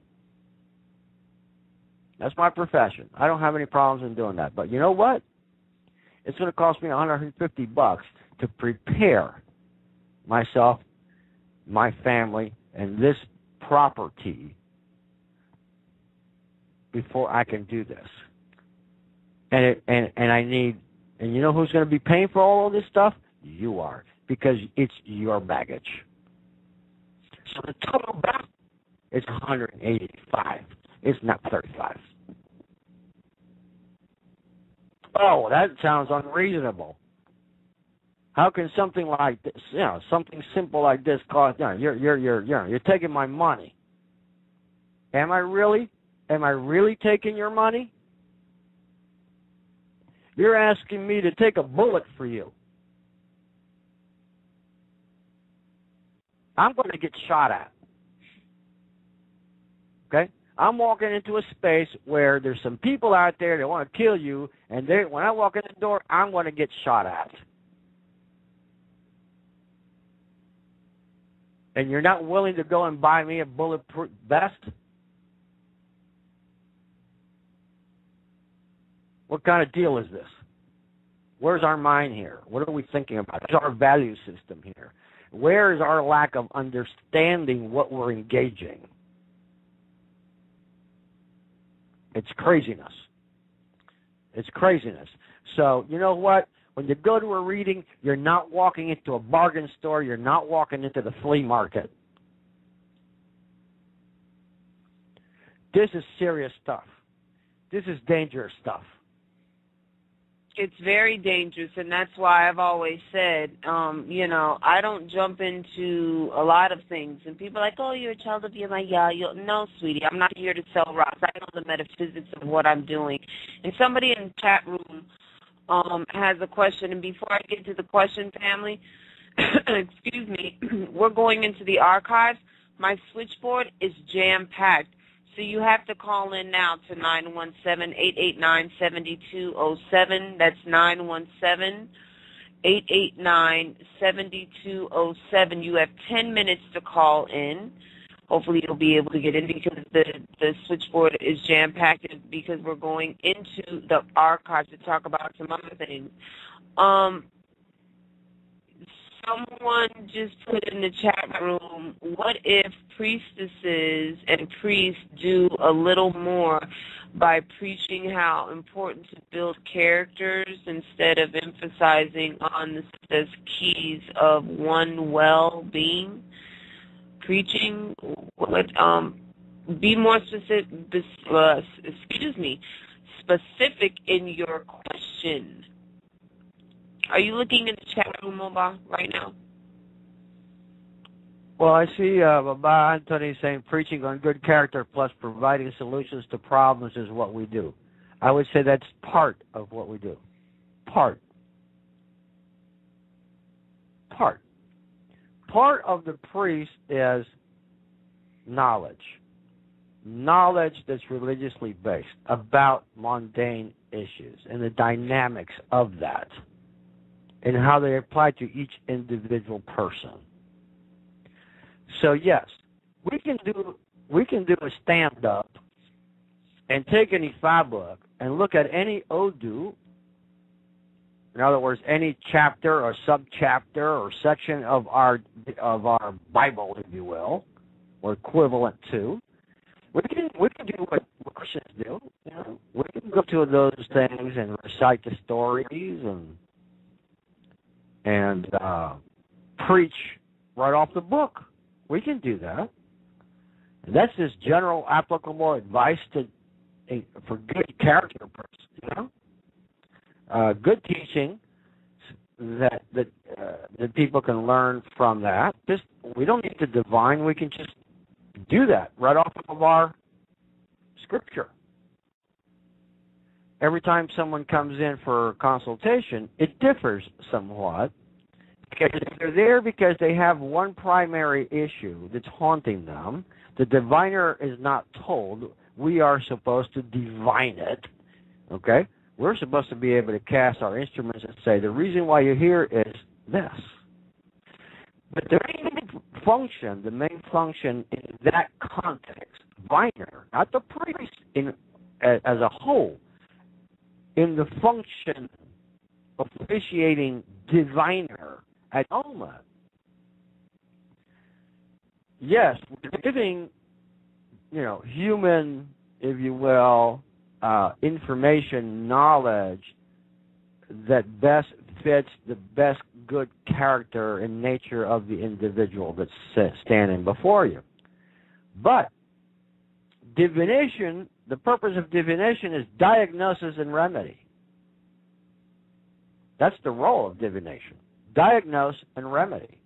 That's my profession. I don't have any problems in doing that. But you know what? It's going to cost me $150 to prepare myself, my family, and this property before I can do this. And I need, and you know who's going to be paying for all of this stuff? You are, because it's your baggage. So the total back is $185. It's not $35. Oh, that sounds unreasonable. How can something like this, something simple like this cost? You're taking my money. Am I really taking your money? You're asking me to take a bullet for you. I'm going to get shot at. Okay? I'm walking into a space where there's some people out there that want to kill you, and when I walk in the door, I'm going to get shot at. And you're not willing to go and buy me a bulletproof vest? What kind of deal is this? Where's our mind here? What are we thinking about? Where's our value system here? Where is our lack of understanding what we're engaging? It's craziness. It's craziness. So, you know what? When you go to a reading, you're not walking into a bargain store. You're not walking into the flea market. This is serious stuff. This is dangerous stuff. It's very dangerous, and that's why I've always said, I don't jump into a lot of things. And people are like, oh, you're a child of Yemaya. No, sweetie, I'm not here to sell rocks. I know the metaphysics of what I'm doing. And somebody in the chat room has a question. And before I get to the question, family, excuse me, we're going into the archives. My switchboard is jam-packed. So you have to call in now to 917-889-7207. That's 917-889-7207. You have 10 minutes to call in. Hopefully you'll be able to get in because the switchboard is jam-packed because we're going into the archives to talk about some other things. Someone just put in the chat room, what if priestesses and priests do a little more by preaching how important to build characters instead of emphasizing on the keys of one well-being? Preaching, be more specific, specific in your question. Are you looking in the chat room, Moba, right now? Well, I see Baba Anthony saying preaching on good character plus providing solutions to problems is what we do. I would say that's part of what we do. Part of the priest is knowledge that's religiously based about mundane issues and the dynamics of that and how they apply to each individual person. So yes, we can do a stand-up and take any Ifa book and look at any Odu. In other words, any chapter or sub-chapter or section of our Bible, if you will, or equivalent to. We can do what Christians do. You know? We can go to those things and recite the stories and preach right off the book. We can do that. And that's just general applicable advice for good character person, you know? Good teaching that people can learn from that. We don't need to divine. We can just do that right off of our scripture. Every time someone comes in for consultation, it differs somewhat. Because if they're there because they have one primary issue that's haunting them, the diviner is not told. We are supposed to divine it, okay? We're supposed to be able to cast our instruments and say, the reason why you're here is this. But the main function in that context, diviner, not the priest as a whole, in the function of officiating diviner at Alma. Yes, we're giving, human, if you will, information, knowledge that best fits the best good character and nature of the individual that's standing before you. But divination, the purpose of divination is diagnosis and remedy. That's the role of divination. Diagnose and remedy.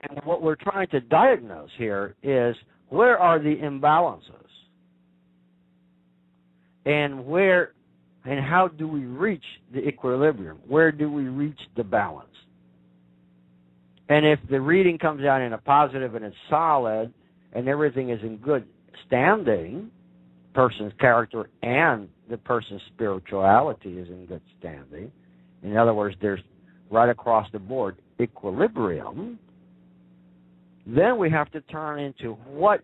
And what we're trying to diagnose here is where are the imbalances? And how do we reach the equilibrium? Where do we reach the balance? And if the reading comes out in a positive and it's solid and everything is in good standing, person's character and the person's spirituality is in good standing. In other words, there's right across the board equilibrium. Then we have to turn into what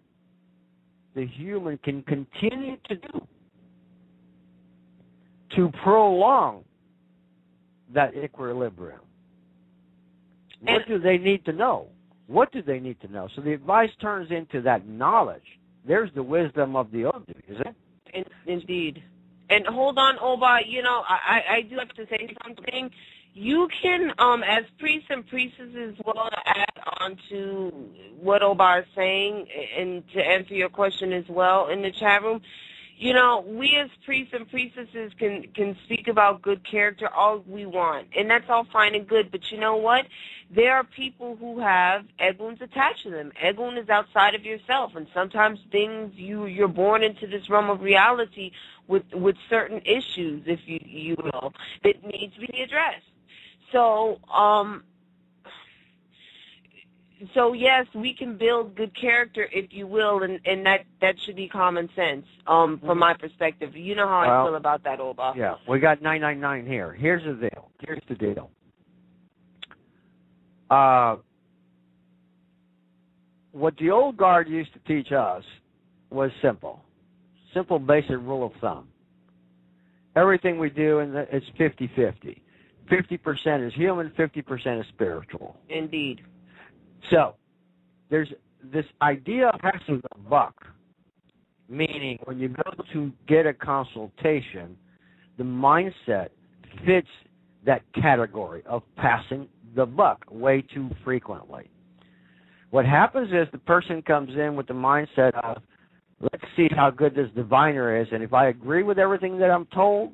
the human can continue to do to prolong that equilibrium. What do they need to know? What do they need to know? So the advice turns into that knowledge. There's the wisdom of the Odu, is it? Indeed. And hold on, Oba, I do have to say something. You can, as priests and priestesses, as well, add on to what Oba is saying and to answer your question as well in the chat room. We as priests and priestesses can speak about good character all we want, and that's all fine and good. But you know what? There are people who have Eguns attached to them. Egun is outside of yourself, and sometimes things you're born into this realm of reality with certain issues, if you will, that needs to be addressed. So So yes, we can build good character, if you will, and that should be common sense. From my perspective, you know how I feel about that, Oba. Yeah, we got 999 here. Here's the deal. What the old guard used to teach us was simple basic rule of thumb. Everything we do, it's 50-50. 50% is human, 50% is spiritual. Indeed. So, there's this idea of passing the buck, meaning when you go to get a consultation, the mindset fits that category of passing the buck way too frequently. What happens is the person comes in with the mindset of, let's see how good this diviner is, and if I agree with everything that I'm told,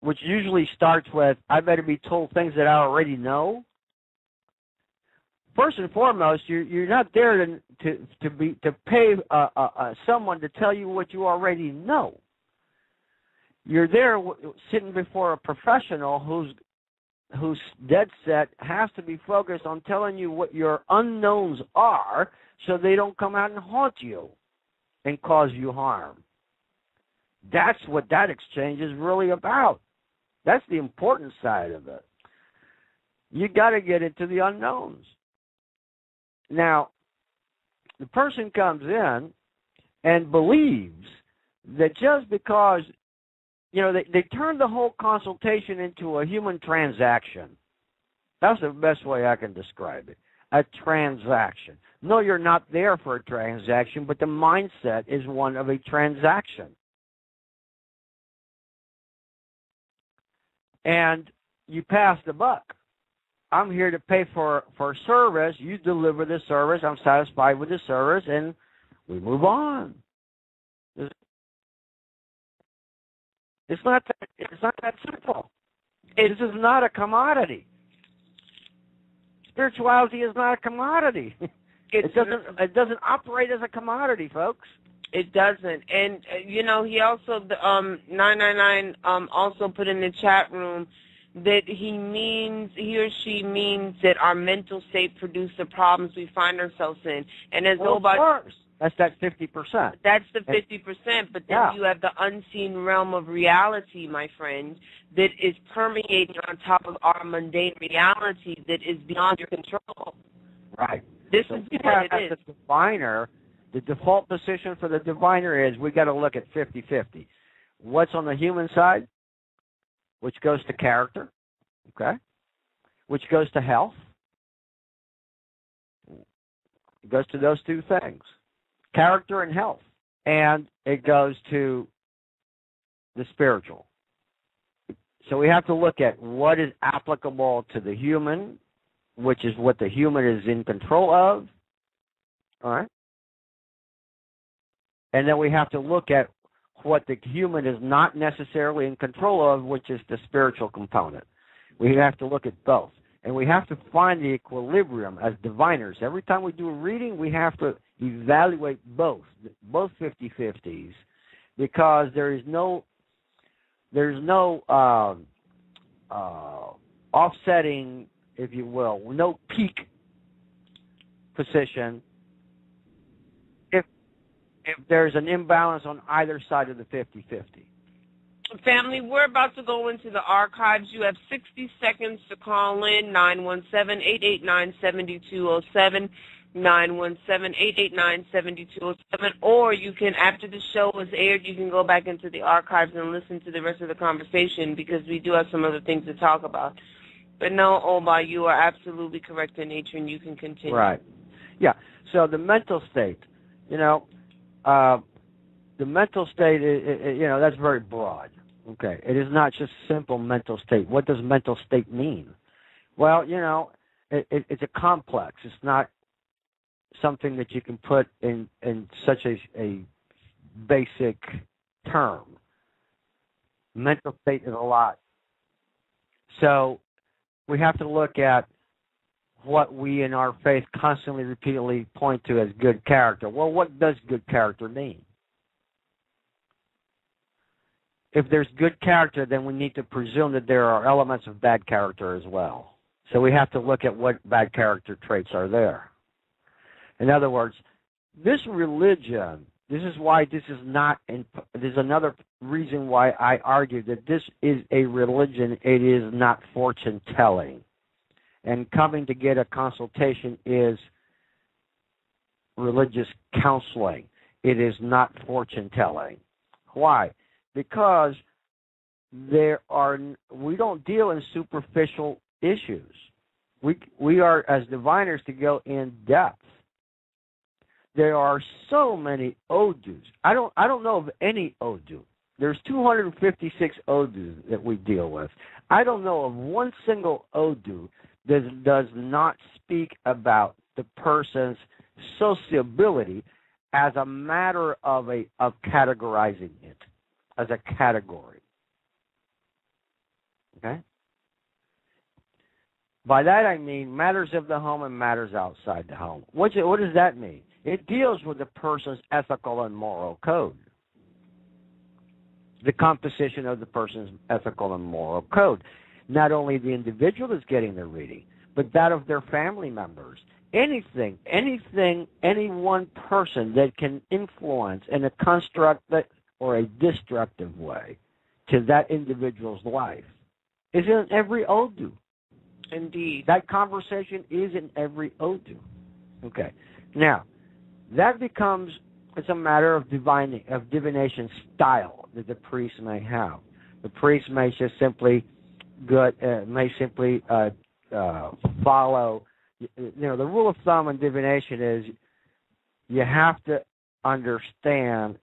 which usually starts with, I better be told things that I already know. First and foremost, you're not there to pay someone to tell you what you already know. You're there sitting before a professional whose dead set has to be focused on telling you what your unknowns are, so they don't come out and haunt you and cause you harm. That's what that exchange is really about. That's the important side of it. You got to get into the unknowns. Now, the person comes in and believes that just because, they turn the whole consultation into a human transaction. That's the best way I can describe it. A transaction. No, you're not there for a transaction, but the mindset is one of a transaction. And you pass the buck. I'm here to pay for service. You deliver the service. I'm satisfied with the service, and we move on. It's not that simple. This is not a commodity. Spirituality is not a commodity. It doesn't operate as a commodity, folks. It doesn't. And, he also, 999 also put in the chat room that he or she means that our mental state produces the problems we find ourselves in. And as of course. That's that 50%. That's the 50%, but then you have the unseen realm of reality, my friend, that is permeating on top of our mundane reality that is beyond your control. Right. This is what it is. The diviner, the default position for the diviner is we got to look at 50-50. What's on the human side, which goes to character, okay, which goes to health. It goes to those two things, character and health. And it goes to the spiritual. So we have to look at what is applicable to the human, which is what the human is in control of, all right? And then we have to look at what the human is not necessarily in control of, which is the spiritual component. We have to look at both. And we have to find the equilibrium as diviners. Every time we do a reading, we have to evaluate both 50-50s, because there's no offsetting, if you will, no peak position if there's an imbalance on either side of the 50-50. Family, we're about to go into the archives. You have 60 seconds to call in, 917-889-7207, 917-889-7207, or you can, after the show is aired, you can go back into the archives and listen to the rest of the conversation, because we do have some other things to talk about. But no, Oba, you are absolutely correct in nature, and you can continue. Right. Yeah. So the mental state, the mental state, that's very broad. Okay. It is not just simple mental state. What does mental state mean? Well, it's a complex. It's not something that you can put in such a basic term. Mental state is a lot. So we have to look at what we in our faith constantly, repeatedly point to as good character. Well, what does good character mean? If there's good character, then we need to presume that there are elements of bad character as well. So we have to look at what bad character traits are there. In other words, this religion, this is why this is not, there's another reason why I argue that this is a religion, it is not fortune telling. And coming to get a consultation is religious counseling. It is not fortune telling. Why? Because we don't deal in superficial issues. We are, as diviners, to go in depth. There are so many odus. I don't know of any odu. There's 256 odus that we deal with. I don't know of one single odu that does not speak about the person's sociability as a matter of categorizing it as a category. Okay? By that I mean matters of the home and matters outside the home. What does that mean? It deals with the person's ethical and moral code. The composition of the person's ethical and moral code. Not only the individual is getting the reading, but that of their family members. Anything, any one person that can influence in a constructive or a destructive way to that individual's life is in every Odu. Indeed. That conversation is in every Odu. Okay. Now, that becomes, it's a matter of divination style that the priest may have. The priest may just simply follow. The rule of thumb in divination is you have to understand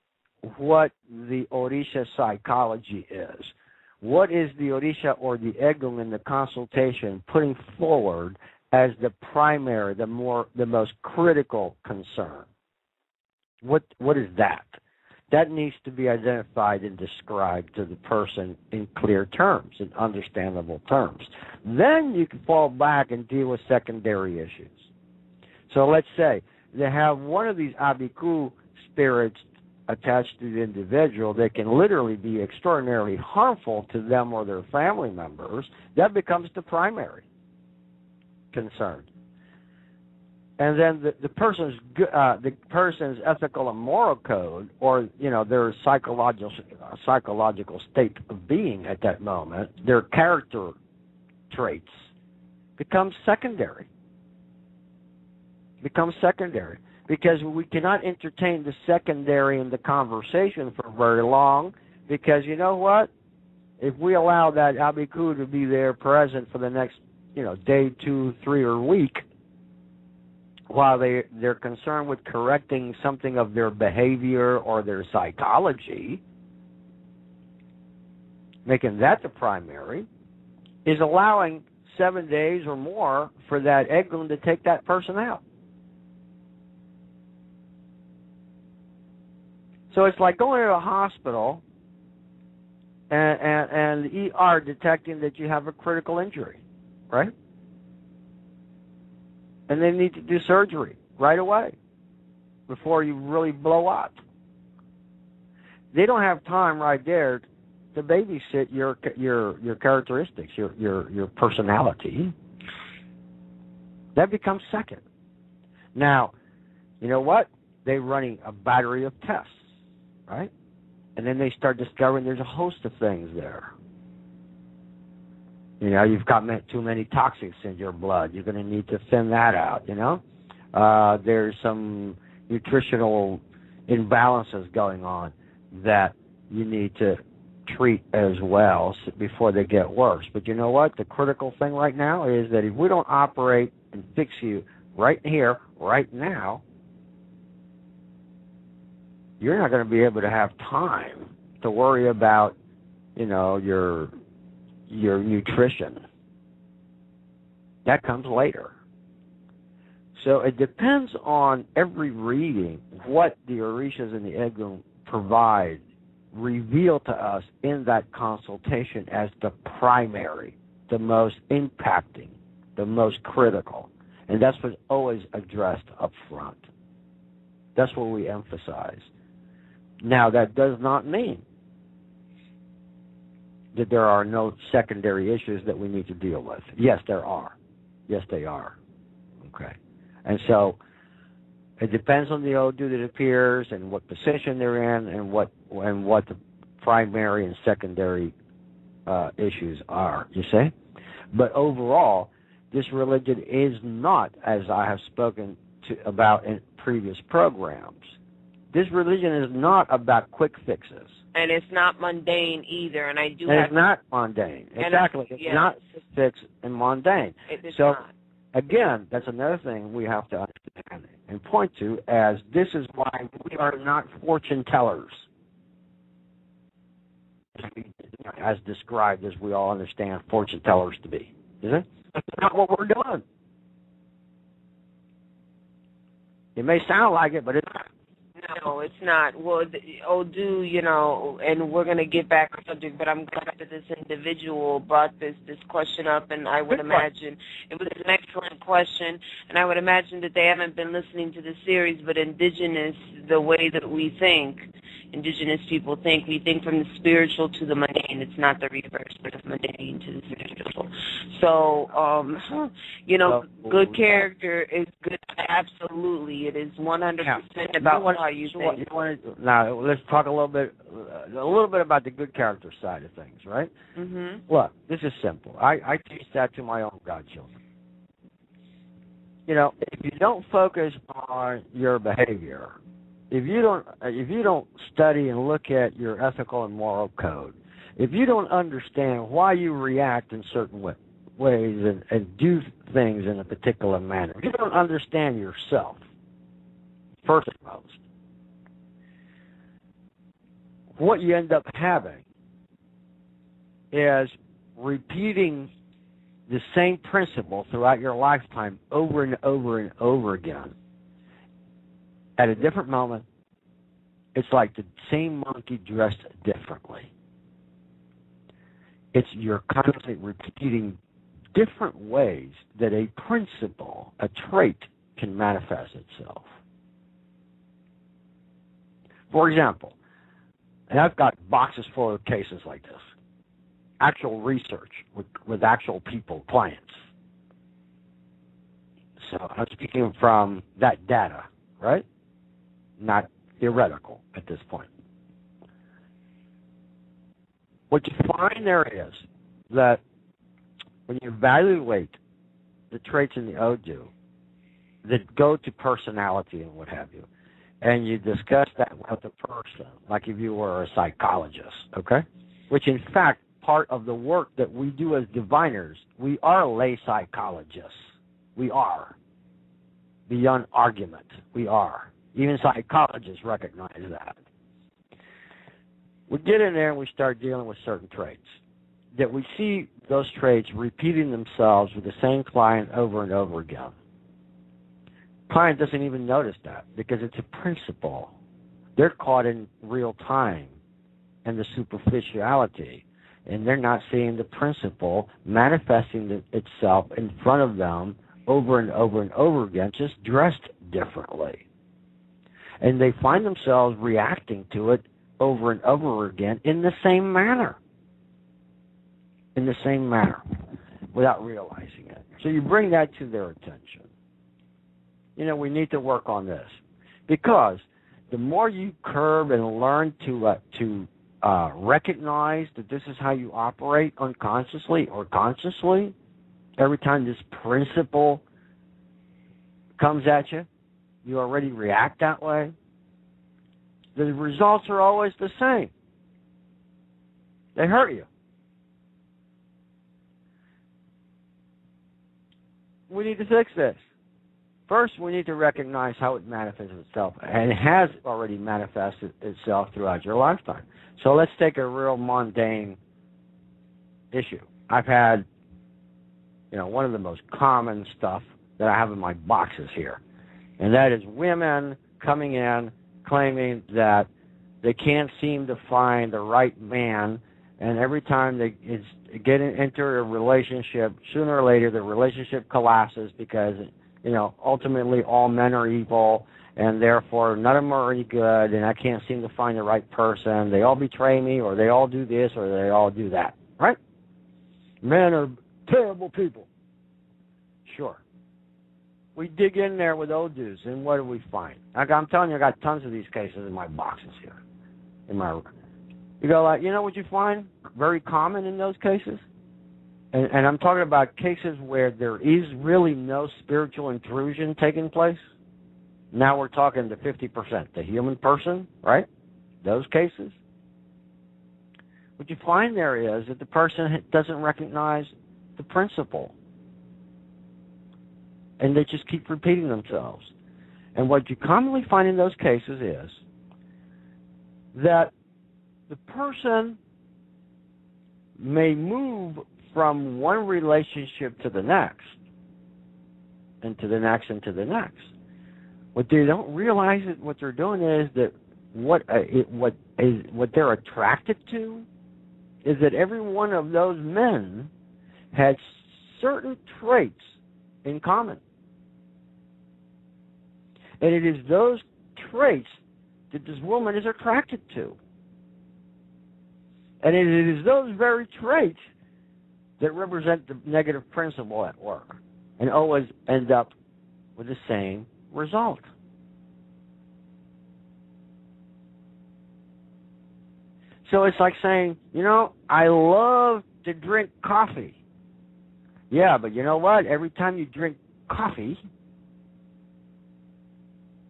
what the Orisha psychology is. What is the Orisha or the Egun in the consultation putting forward as the primary, the most critical concern? What is that? That needs to be identified and described to the person in clear terms, in understandable terms. Then you can fall back and deal with secondary issues. So let's say they have one of these Abiku spirits attached to the individual that can literally be extraordinarily harmful to them or their family members. That becomes the primary concern. And then the person's ethical and moral code, or their psychological state of being at that moment, their character traits, becomes secondary. Because we cannot entertain the secondary in the conversation for very long. Because you know what? If we allow that Abiku to be there present for the next day, 2, 3, or week, while they're concerned with correcting something of their behavior or their psychology, making that the primary, is allowing 7 days or more for that Egun to take that person out. So it's like going to a hospital and the ER detecting that you have a critical injury, right? And they need to do surgery right away before you really blow up. They don't have time right there to babysit your characteristics, your personality. That becomes second. Now, you know what? They're running a battery of tests, right? And then they start discovering there's a host of things there. You've got too many toxins in your blood. You're going to need to thin that out, There's some nutritional imbalances going on that you need to treat as well before they get worse. But you know what? The critical thing right now is that if we don't operate and fix you right here, right now, you're not going to be able to have time to worry about, your nutrition. That comes later. So it depends on every reading what the Orishas and the Egun provide, reveal to us in that consultation as the primary, the most impacting, the most critical. And that's what's always addressed up front. That's what we emphasize. Now, that does not mean that there are no secondary issues that we need to deal with. Yes, there are. Yes, they are. Okay. And so it depends on the Odu that appears and what position they're in and what the primary and secondary issues are, you see? But overall, this religion is not, as I have spoken about in previous programs, this religion is not about quick fixes. And it's not mundane either, and I do and have... it's not mundane. Exactly. It's not fixed and mundane. It's so, not. Again, that's another thing we have to understand and point to, as this is why we are not fortune tellers, as described as we all understand fortune tellers to be. Is it? That's not what we're doing. It may sound like it, but it's not. No, it's not. Well, Odu, and we're going to get back on subject, but I'm glad that this individual brought this question up, and I would imagine it was an excellent question, and I would imagine that they haven't been listening to the series, but indigenous, the way that we think, indigenous people think, we think from the spiritual to the mundane. It's not the reverse, but the mundane to the spiritual. So, good character is good. Absolutely. It is 100% about how you think. Now, let's talk a little bit about the good character side of things, right? Mm-hmm. Look, this is simple. I teach that to my own godchildren. If you don't focus on your behavior, if you don't study and look at your ethical and moral code, if you don't understand why you react in certain ways and do things in a particular manner, if you don't understand yourself, first and foremost, what you end up having is repeating the same principle throughout your lifetime over and over and over again. At a different moment, it's like the same monkey dressed differently. You're constantly repeating different ways that a principle, a trait, can manifest itself. For example, and I've got boxes full of cases like this, actual research with actual people, clients. So I'm speaking from that data, right? Not theoretical at this point. What you find there is that when you evaluate the traits in the Odu that go to personality and what have you, and you discuss that with the person, like if you were a psychologist, okay? Which, in fact, part of the work that we do as diviners, we are lay psychologists. We are. Beyond argument, we are. Even psychologists recognize that. We get in there and we start dealing with certain traits. That we see those traits repeating themselves with the same client over and over again. Client doesn't even notice that because it's a principle. They're caught in real time and the superficiality, and they're not seeing the principle manifesting itself in front of them over and over and over again, just dressed differently. And they find themselves reacting to it over and over again in the same manner. In the same manner, without realizing it. So you bring that to their attention. We need to work on this. Because the more you curb and learn to recognize that this is how you operate unconsciously or consciously, every time this principle comes at you, you already react that way, the results are always the same. They hurt you. We need to fix this. First, we need to recognize how it manifests itself, and it has already manifested itself throughout your lifetime. So let's take a real mundane issue. I've had, one of the most common stuff that I have in my boxes here, and that is women coming in claiming that they can't seem to find the right man, and every time they get into a relationship, sooner or later the relationship collapses because, ultimately all men are evil, and therefore none of them are any good, and I can't seem to find the right person. They all betray me, or they all do this, or they all do that, right? Men are terrible people. sure. We dig in there with Odus, and what do we find? I'm telling you, I got tons of these cases in my boxes here. You go like, you know what you find very common in those cases? And I'm talking about cases where there is really no spiritual intrusion taking place. Now we're talking the 50%, the human person, right? Those cases. What you find there is that the person doesn't recognize the principle. And they just keep repeating themselves. And what you commonly find in those cases is that the person may move from one relationship to the next, and to the next, and to the next. What they don't realize is what they're doing is that what they're attracted to is that every one of those men had certain traits in common. And it is those traits that this woman is attracted to. And it is those very traits that represent the negative principle at work and always end up with the same result. So it's like saying, you know, I love to drink coffee. Yeah, but you know what? Every time you drink coffee,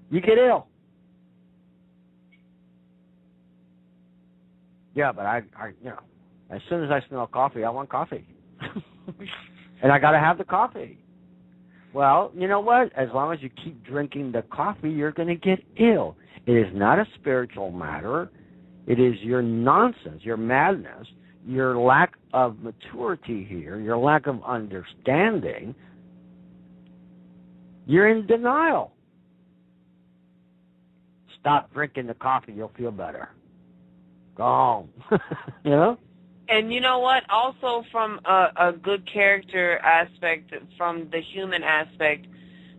you get ill. Yeah, but I as soon as I smell coffee, I want coffee. And I got to have the coffee. Well, you know what? As long as you keep drinking the coffee, you're going to get ill. It is not a spiritual matter. It is your nonsense, your madness, your lack of maturity here, your lack of understanding. You're in denial. Stop drinking the coffee, you'll feel better. Go home. You know? And you know what? Also from a good character aspect, from the human aspect,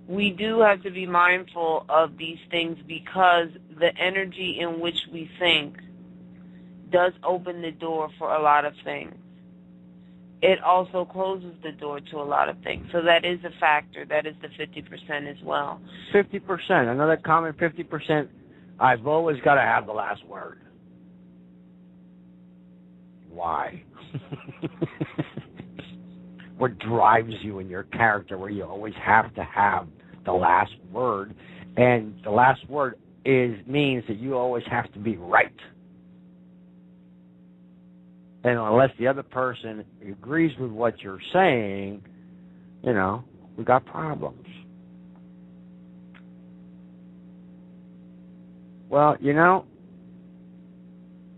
we do have to be mindful of these things because the energy in which we think does open the door for a lot of things. It also closes the door to a lot of things. So that is a factor. That is the 50% as well. 50%. Another common 50%, I've always got to have the last word. Why? What drives you in your character where you always have to have the last word? And the last word means that you always have to be right. And unless the other person agrees with what you're saying, you know, we got problems. Well, you know,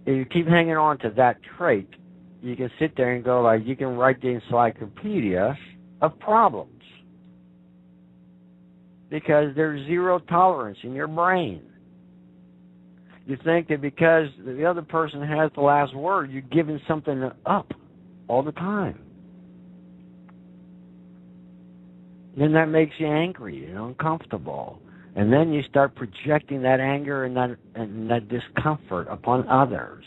if you keep hanging on to that trait, you can sit there and go like, you can write the encyclopedia of problems. Because there's zero tolerance in your brain. You think that because the other person has the last word, you're giving something up all the time. Then that makes you angry and uncomfortable. And then you start projecting that anger and that discomfort upon others.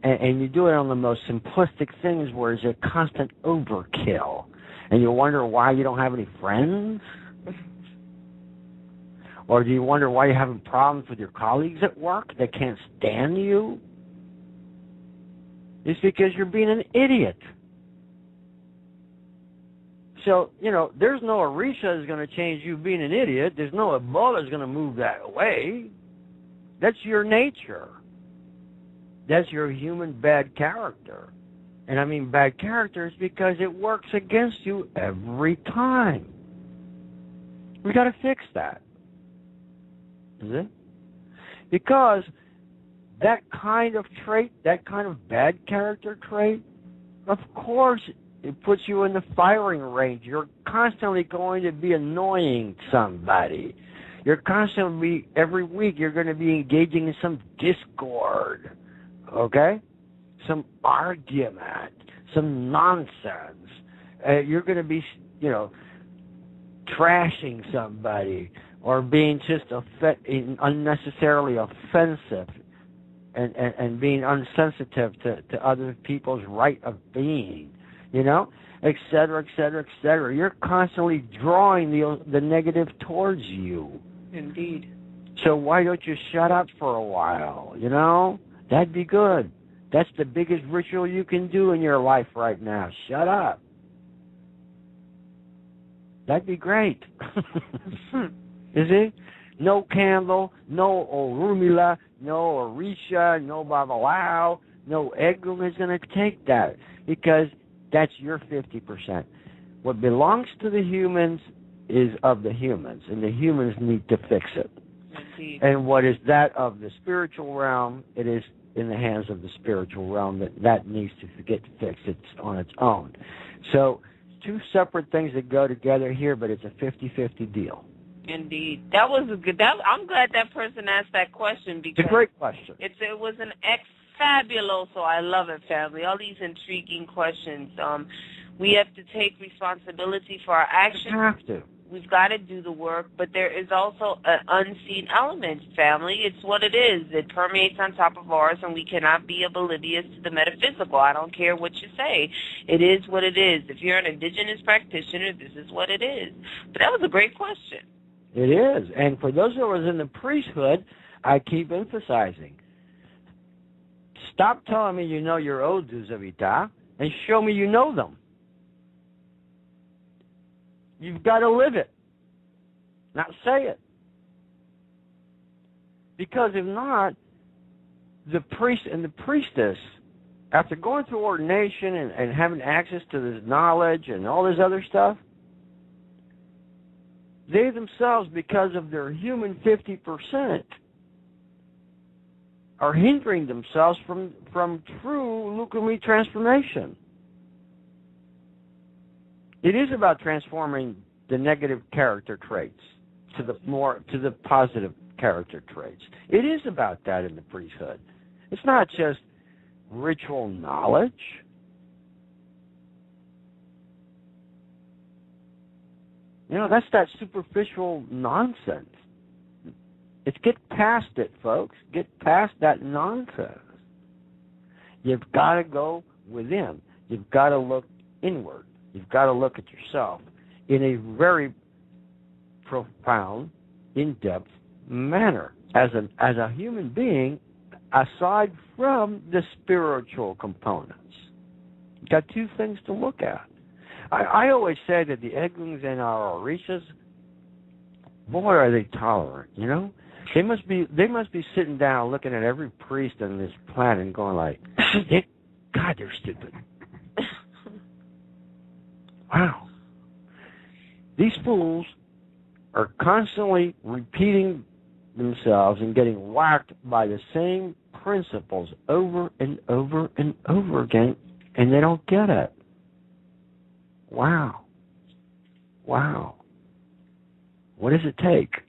And you do it on the most simplistic things where it's a constant overkill. And you wonder why you don't have any friends? Or do you wonder why you're having problems with your colleagues at work? They can't stand you? It's because you're being an idiot. So, you know, there's no Orisha that's going to change you being an idiot. There's no Ebola that's going to move that away. That's your nature. That's your human bad character. And I mean bad character is because it works against you every time. We got to fix that. Is it? Because that kind of trait, that kind of bad character trait, of course, it puts you in the firing range. You're constantly going to be annoying somebody. You're constantly, every week, you're going to be engaging in some discord, okay? Some argument, some nonsense. You're going to be, you know, trashing somebody or being just unnecessarily offensive and being unsensitive to other people's right of being. you know, et cetera, et cetera, et cetera. You're constantly drawing the negative towards you. Indeed. So why don't you shut up for a while, you know? That'd be good. That's the biggest ritual you can do in your life right now. Shut up. That'd be great. Is it? No candle, no Orunmila, no Orisha, no Babalao, no Egum is going to take that because that's your 50%. What belongs to the humans is of the humans, and the humans need to fix it. Indeed. And what is that of the spiritual realm, it is in the hands of the spiritual realm that needs to get fixed. It's on its own. So two separate things that go together here, but it's a 50-50 deal. Indeed. That was a good. I'm glad that person asked that question because it's a great question. It was an fabuloso. I love it, family. All these intriguing questions. We have to take responsibility for our actions. You have to. We've got to do the work, but there is also an unseen element, family. It's what it is. It permeates on top of ours, and we cannot be oblivious to the metaphysical. I don't care what you say. It is what it is. If you're an indigenous practitioner, this is what it is. But that was a great question. It is. And for those of us in the priesthood, I keep emphasizing, stop telling me you know your Odus, Evita, and show me you know them. You've got to live it, not say it. Because if not, the priest and the priestess, after going through ordination and having access to this knowledge and all this other stuff, they themselves, because of their human 50%, are hindering themselves from true Lukumi transformation. It is about transforming the negative character traits to the positive character traits. It is about that in the priesthood. It's not just ritual knowledge. You know, that's that superficial nonsense. It's get past it, folks. Get past that nonsense. You've got to go within. You've got to look inward. You've got to look at yourself in a very profound, in-depth manner as a human being, aside from the spiritual components. You've got two things to look at. I always say that the Eguns and our Orishas, boy, are they tolerant, you know? They must be sitting down looking at every priest on this planet and going like, God, they're stupid. Wow. These fools are constantly repeating themselves and getting whacked by the same principles over and over and over again, and they don't get it. Wow. Wow. What does it take?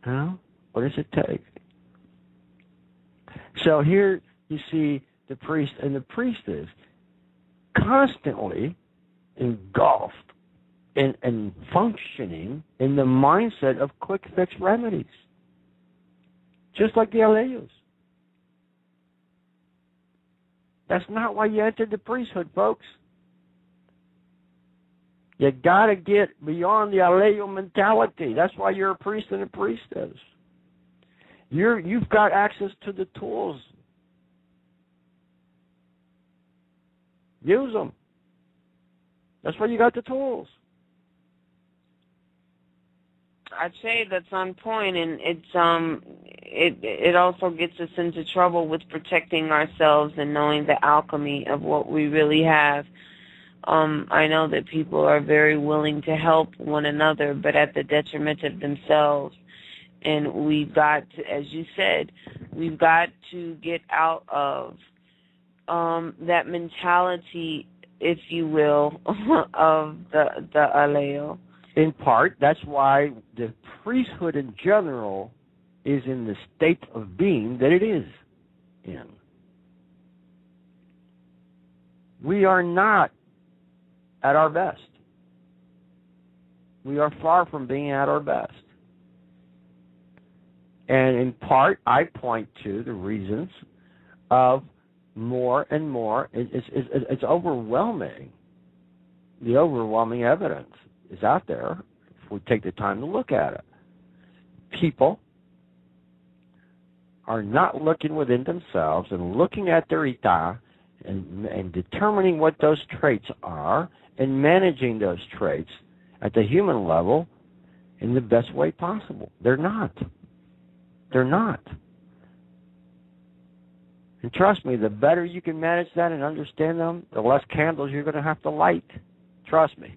Huh? What does it take? So here you see the priest and the priestess constantly engulfed and functioning in the mindset of quick fix remedies. Just like the Aleyos. That's not why you entered the priesthood, folks. You got to get beyond the Aleyo mentality. That's why you're a priest and a priestess. You've got access to the tools. Use them. That's why you got the tools. I'd say that's on point, and it also gets us into trouble with protecting ourselves and knowing the alchemy of what we really have. I know that people are very willing to help one another, but at the detriment of themselves. And we've got to, as you said, we've got to get out of that mentality, if you will, of the Aleyo. In part, that's why the priesthood in general is in the state of being that it is in. We are not at our best. We are far from being at our best. And in part, I point to the reasons of more and more. It's overwhelming the overwhelming evidence is out there if we take the time to look at it. People are not looking within themselves and looking at their ita and determining what those traits are and managing those traits at the human level in the best way possible. They're not. They're not. And trust me, the better you can manage that and understand them, the less candles you're going to have to light. Trust me.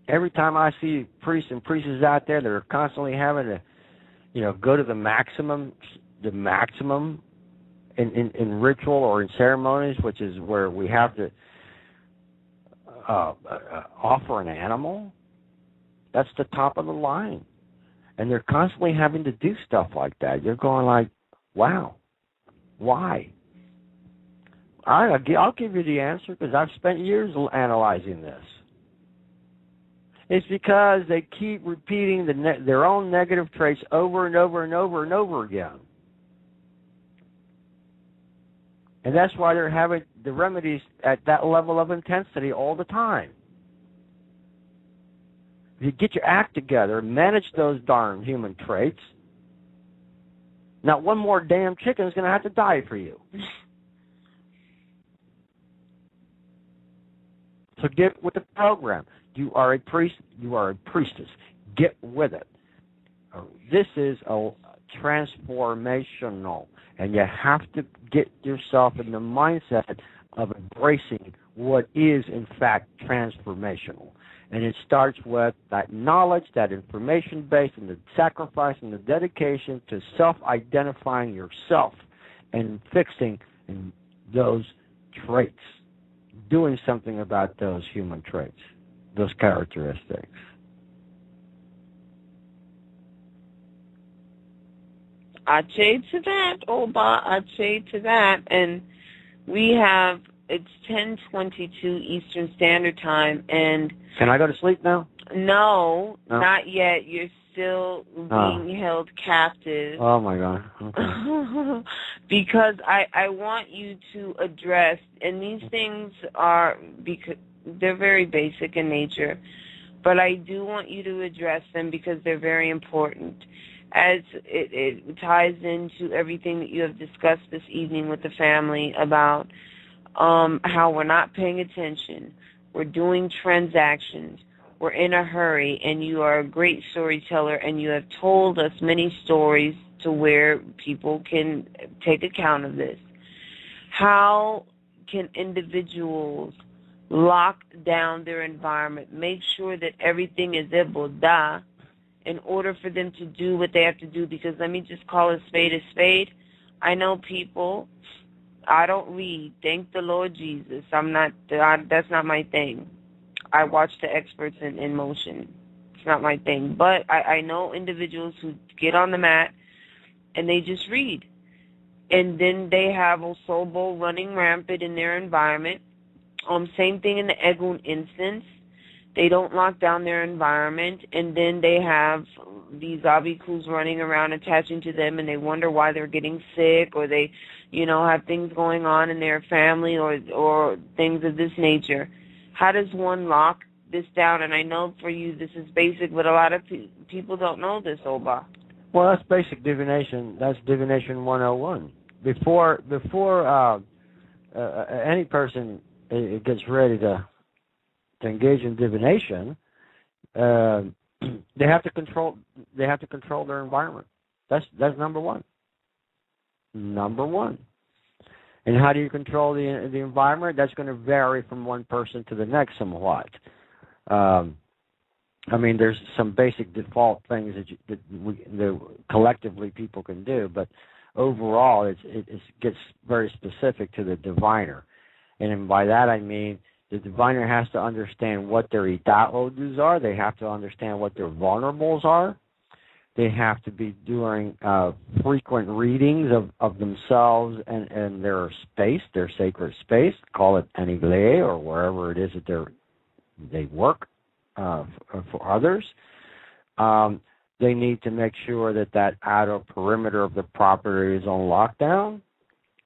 Every time I see priests and priestesses out there that are constantly having to, go to the maximum in ritual or in ceremonies, which is where we have to offer an animal, that's the top of the line. And they're constantly having to do stuff like that. You're going like, wow, why? I'll give you the answer because I've spent years analyzing this. It's because they keep repeating their own negative traits over and over and over and over again. And that's why they're having the remedies at that level of intensity all the time. If you get your act together, manage those darn human traits, not one more damn chicken is going to have to die for you. So get with the program. You are a priest. You are a priestess. Get with it. This is a transformational, and you have to get yourself in the mindset of embracing what is, in fact, transformational. And it starts with that knowledge, that information base, and the sacrifice and the dedication to self-identifying yourself and fixing those traits, doing something about those human traits, those characteristics. Ache to that, Oba, ache to that. And we have, it's 10:22 Eastern Standard Time, and... Can I go to sleep now? No, not yet. You're still being held captive. Oh, my God. Okay. Because I want you to address, and these things are, because they're very basic in nature, but I do want you to address them because they're very important. As it ties into everything that you have discussed this evening with the family about how we're not paying attention, we're doing transactions, we're in a hurry, and you are a great storyteller, and you have told us many stories to where people can take account of this. How can individuals lock down their environment, make sure that everything is ebodah, in order for them to do what they have to do? Because let me just call a spade. I know people, I don't read, thank the Lord Jesus. That's not my thing. I watch the experts in motion. It's not my thing. But I know individuals who get on the mat and they just read. And then they have Osobo running rampant in their environment. Same thing in the Egun instance. They don't lock down their environment, and then they have these abikus running around attaching to them, and they wonder why they're getting sick, or they, have things going on in their family or things of this nature. How does one lock this down? And I know for you this is basic, but a lot of people don't know this, Oba. Well, that's basic divination. That's divination 101. Before any person gets ready to engage in divination, they have to control their environment. That's number one. Number one. And how do you control the environment? That's going to vary from one person to the next somewhat. There's some basic default things that collectively people can do, but overall it gets very specific to the diviner. And by that I mean the diviner has to understand what their ita'odus are. They have to understand what their vulnerables are. They have to be doing frequent readings of themselves and their space, their sacred space. Call it an igle or wherever it is that they work for others. They need to make sure that outer perimeter of the property is on lockdown.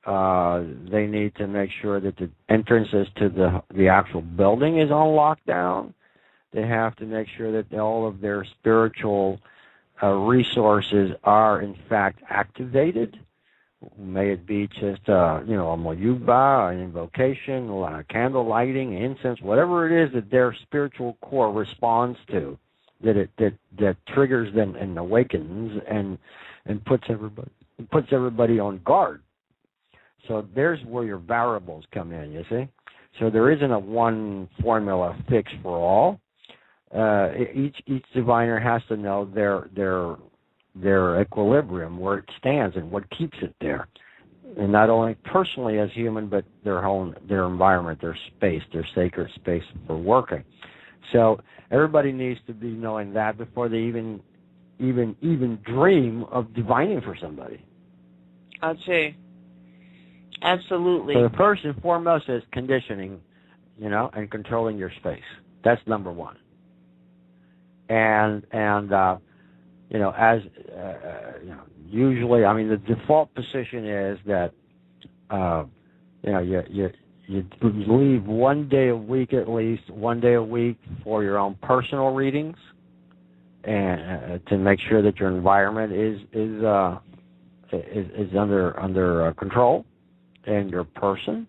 They need to make sure that the entrances to the actual building is on lockdown. They have to make sure that all of their spiritual resources are in fact activated. May it be just a mayuba, an invocation, candle lighting, incense, whatever it is that their spiritual core responds to, that triggers them and awakens and puts everybody on guard. So there's where your variables come in. You see, so there isn't a one formula fix for all. Each diviner has to know their equilibrium, where it stands and what keeps it there, and not only personally as human, but their environment, their space, their sacred space for working. So everybody needs to be knowing that before they even dream of divining for somebody. I'd say, absolutely. So the first and foremost is conditioning, and controlling your space. That's number one. And usually, I mean, the default position is that, you leave 1 day a week, at least 1 day a week, for your own personal readings, and to make sure that your environment is under control, and your person.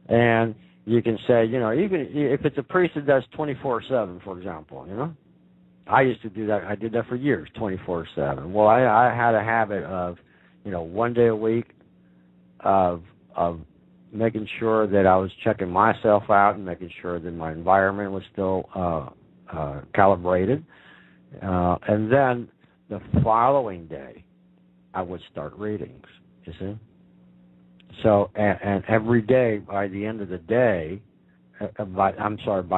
And you can say, even if it's a priest that does 24/7, for example, I used to do that. I did that for years, 24/7. Well, I had a habit of, 1 day a week of making sure that I was checking myself out and making sure that my environment was still calibrated. And then the following day, I would start readings, you see. So, and every day, by the end of the day, by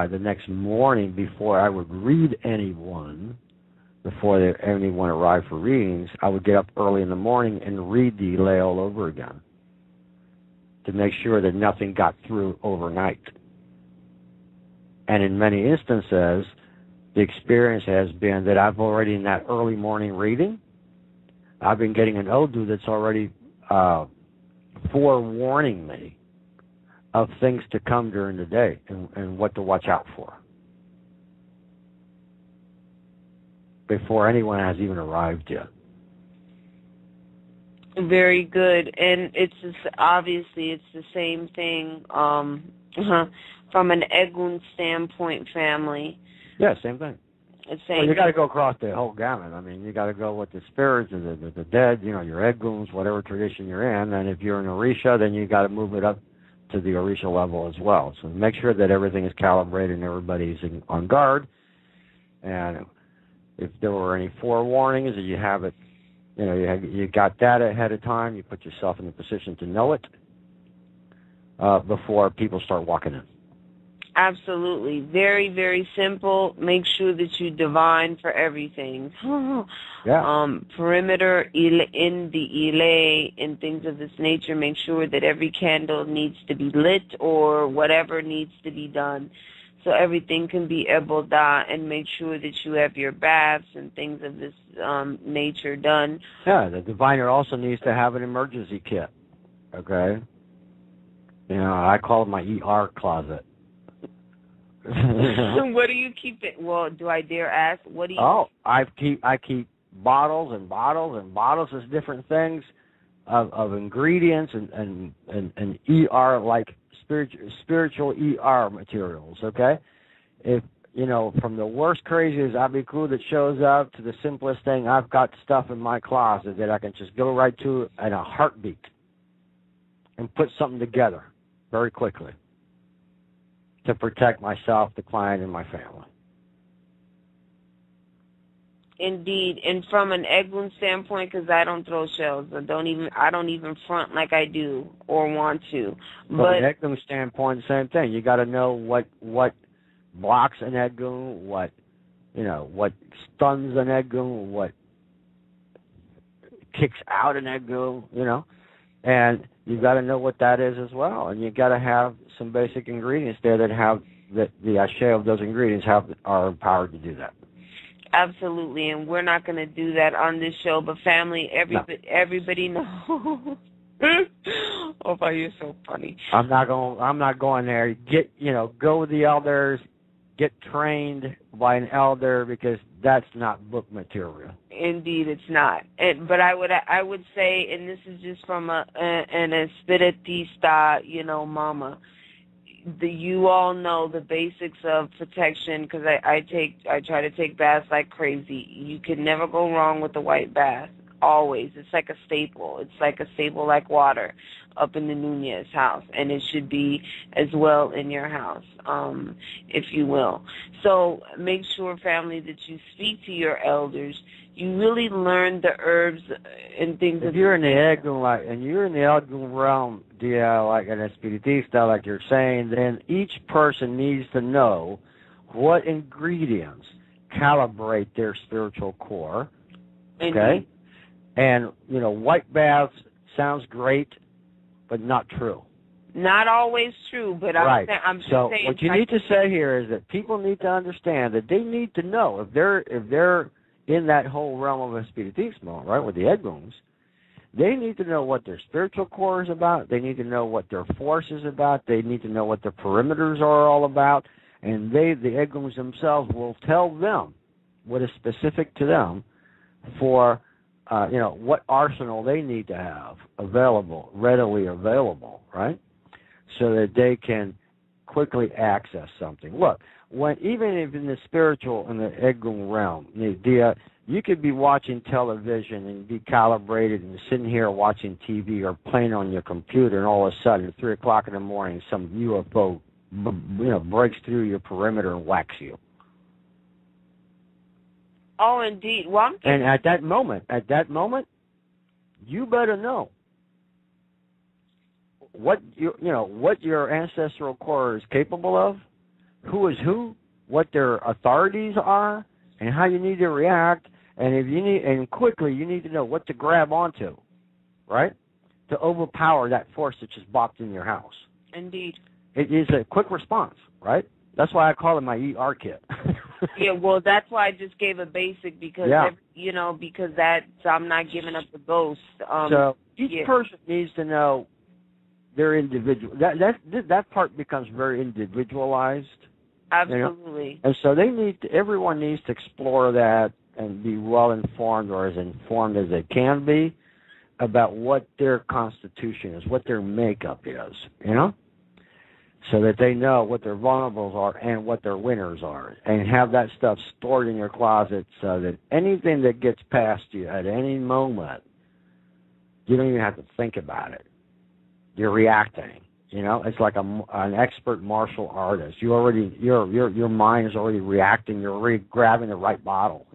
the next morning, before I would read anyone, before anyone arrived for readings, I would get up early in the morning and read the Ile all over again to make sure that nothing got through overnight. And in many instances, the experience has been that I've already, in that early morning reading, I've been getting an Odu that's already forewarning me of things to come during the day and what to watch out for before anyone has even arrived yet. Very good. And it's obviously it's the same thing from an Egun standpoint, family. Yeah, same thing. Well, you got to go across the whole gamut. I mean, you got to go with the spirits, the dead, your Eguns, whatever tradition you're in. And if you're an Orisha, then you got to move it up to the Orisha level as well. So make sure that everything is calibrated and everybody's on guard. And if there were any forewarnings, that you have it, you got that ahead of time. You put yourself in the position to know it before people start walking in. Absolutely. Very, very simple. Make sure that you divine for everything. Yeah. Perimeter, in the Ile, and things of this nature. Make sure that every candle needs to be lit or whatever needs to be done. So everything can be eboda, and make sure that you have your baths and things of this nature done. Yeah, the diviner also needs to have an emergency kit. Okay? I call it my ER closet. What do you keep it? Well, do I dare ask? What do you? Oh, I keep bottles and bottles and bottles of different things of ingredients and ER, like spiritual ER materials. Okay, if from the worst craziest abiku that shows up to the simplest thing, I've got stuff in my closet that I can just go right to in a heartbeat and put something together very quickly to protect myself, the client, and my family. Indeed, and from an Egun standpoint, because I don't throw shells, I don't even front like I do or want to. From an Egun standpoint, same thing. You got to know what blocks an Egun, what stuns an Egun, what kicks out an Egun, and you got to know what that is as well. And you got to have some basic ingredients there that have the ashe of those ingredients are empowered to do that. Absolutely, and we're not going to do that on this show. But family, everybody knows. Oh, but you're so funny. I'm not going there. Go with the elders, get trained by an elder, because that's not book material. Indeed, it's not. But I would say, and this is just from an espiritista, mama. You all know the basics of protection, because I try to take baths like crazy. You can never go wrong with the white bath. Always. It's like a staple. It's like a staple like water up in the Nunez house, and it should be as well in your house, if you will. So make sure, family, that you speak to your elders. You really learn the herbs and things. If you're in the Egun realm, like an espiritista, like you're saying, then each person needs to know what ingredients calibrate their spiritual core. Okay? Indeed. And, white baths sounds great, but not true. Not always true, but right. I'm just so saying. What you need to say here is that people need to understand that they need to know if they're in that whole realm of Espiritismo, right, with the Eguns, they need to know what their spiritual core is about. They need to know what their force is about. They need to know what their perimeters are all about. And the Eguns themselves will tell them what is specific to them for what arsenal they need to have readily available, right? So that they can quickly access something. Look, even if in the spiritual, in the Egun realm, you could be watching television and be calibrated and sitting here watching TV or playing on your computer, and all of a sudden, at 3 o'clock in the morning, some UFO, breaks through your perimeter and whacks you. Oh, indeed. Well, and at that moment, you better know what your ancestral core is capable of, who is who, what their authorities are, and how you need to react, and quickly you need to know what to grab onto, right, to overpower that force that's just bopped in your house. Indeed. It is a quick response, right? That's why I call it my ER kit. Yeah, well, that's why I just gave a basic, because because I'm not giving up the ghost. So each person needs to know their individual. That part becomes very individualized. Absolutely. And so everyone needs to explore that and be well informed, or as informed as they can be, about what their constitution is, what their makeup is. So that they know what their vulnerables are and what their winners are, and have that stuff stored in your closet so that anything that gets past you at any moment, you don't even have to think about it. You're reacting. It's like an expert martial artist. Your mind is already reacting. You're already grabbing the right bottle,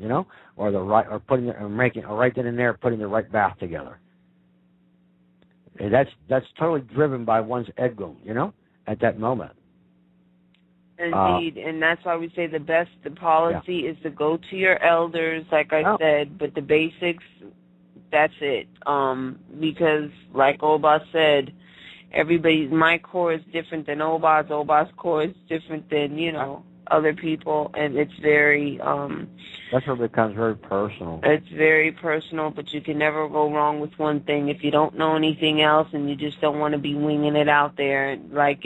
or putting it, or making, or right then and there putting the right bath together. And that's totally driven by one's Egun, at that moment. Indeed, and that's why we say the policy is to go to your elders, like I said, but the basics, that's it. Because like Oba said, my core is different than Oba's. Oba's core is different than, other people, and it's very... that's where it becomes very personal. It's very personal, but you can never go wrong with one thing. If you don't know anything else and you just don't want to be winging it out there, like,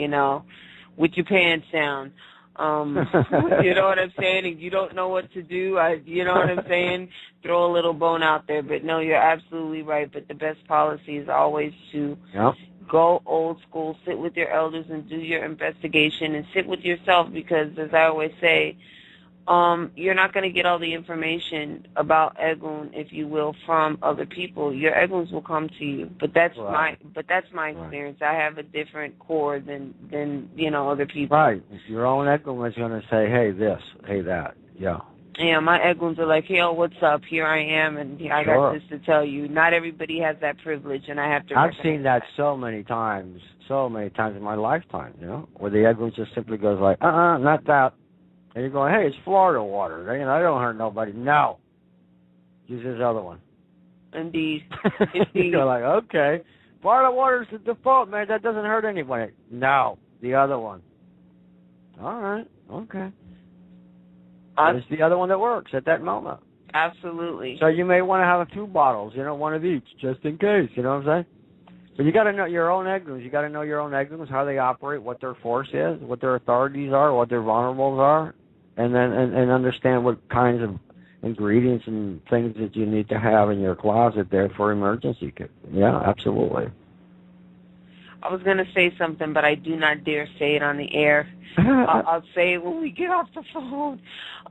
with your pants down, you know what I'm saying? If you don't know what to do, you know what I'm saying? Throw a little bone out there. But no, you're absolutely right. But the best policy is always to... Go old school, sit with your elders and do your investigation, and sit with yourself, because, as I always say, you're not going to get all the information about Egun, if you will, from other people. Your Eguns will come to you, but that's my experience. I have a different core than other people. Right, your own Egun is going to say, hey this, hey that, yeah. Yeah, my Eguns are like, hey, what's up? Here I am, and I got this to tell you. Not everybody has that privilege, and I have to... I've seen that so many times in my lifetime, where the Eguns just simply goes like, not that. And you're going, hey, it's Florida water. I don't hurt nobody. No. Use this other one. Indeed. You're like, okay. Florida water is the default, man. That doesn't hurt anybody. No. The other one. All right. Okay. It's the other one that works at that moment. Absolutely. So you may want to have 2 bottles, one of each, just in case, you know what I'm saying? But you got to know your own egg rooms. You got to know your own egg rooms, how they operate, what their force is, what their authorities are, what their vulnerables are, and then and understand what kinds of ingredients and things that you need to have in your closet there for emergency. Yeah, absolutely. I was going to say something, but I do not dare say it on the air. I'll say it when we get off the phone.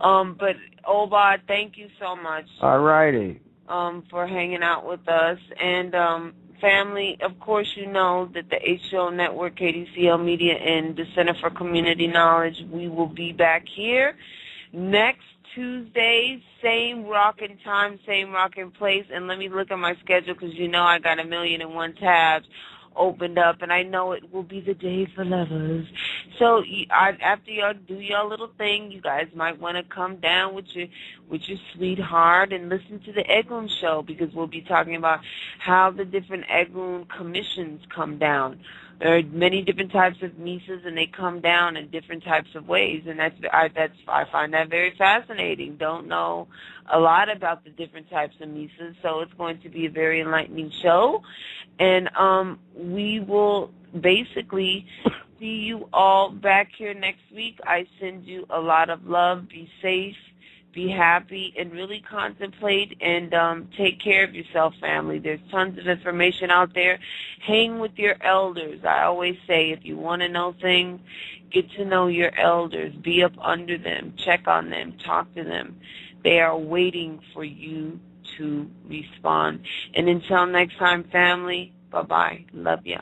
But Obad, thank you so much. All righty. For hanging out with us. And family, of course, you know that the HO Network, KDCL Media, and the Center for Community Knowledge, we will be back here next Tuesday, same rockin' time, same rockin' place. And let me look at my schedule because you know I got 1,000,001 tabs opened up, and I know it will be the day for lovers. So after y'all do your little thing, you guys might want to come down with your sweetheart and listen to the Eglin Show, because we'll be talking about how the different Eglin commissions come down. There are many different types of Misas, and they come down in different types of ways, and I find that very fascinating. Don't know a lot about the different types of Misas, so it's going to be a very enlightening show, and we will basically see you all back here next week. I send you a lot of love. Be safe, be happy, and really contemplate and take care of yourself, family. There's tons of information out there. Hang with your elders. I always say, if you want to know things, get to know your elders. Be up under them. Check on them. Talk to them. They are waiting for you to respond. And until next time, family, bye-bye. Love ya.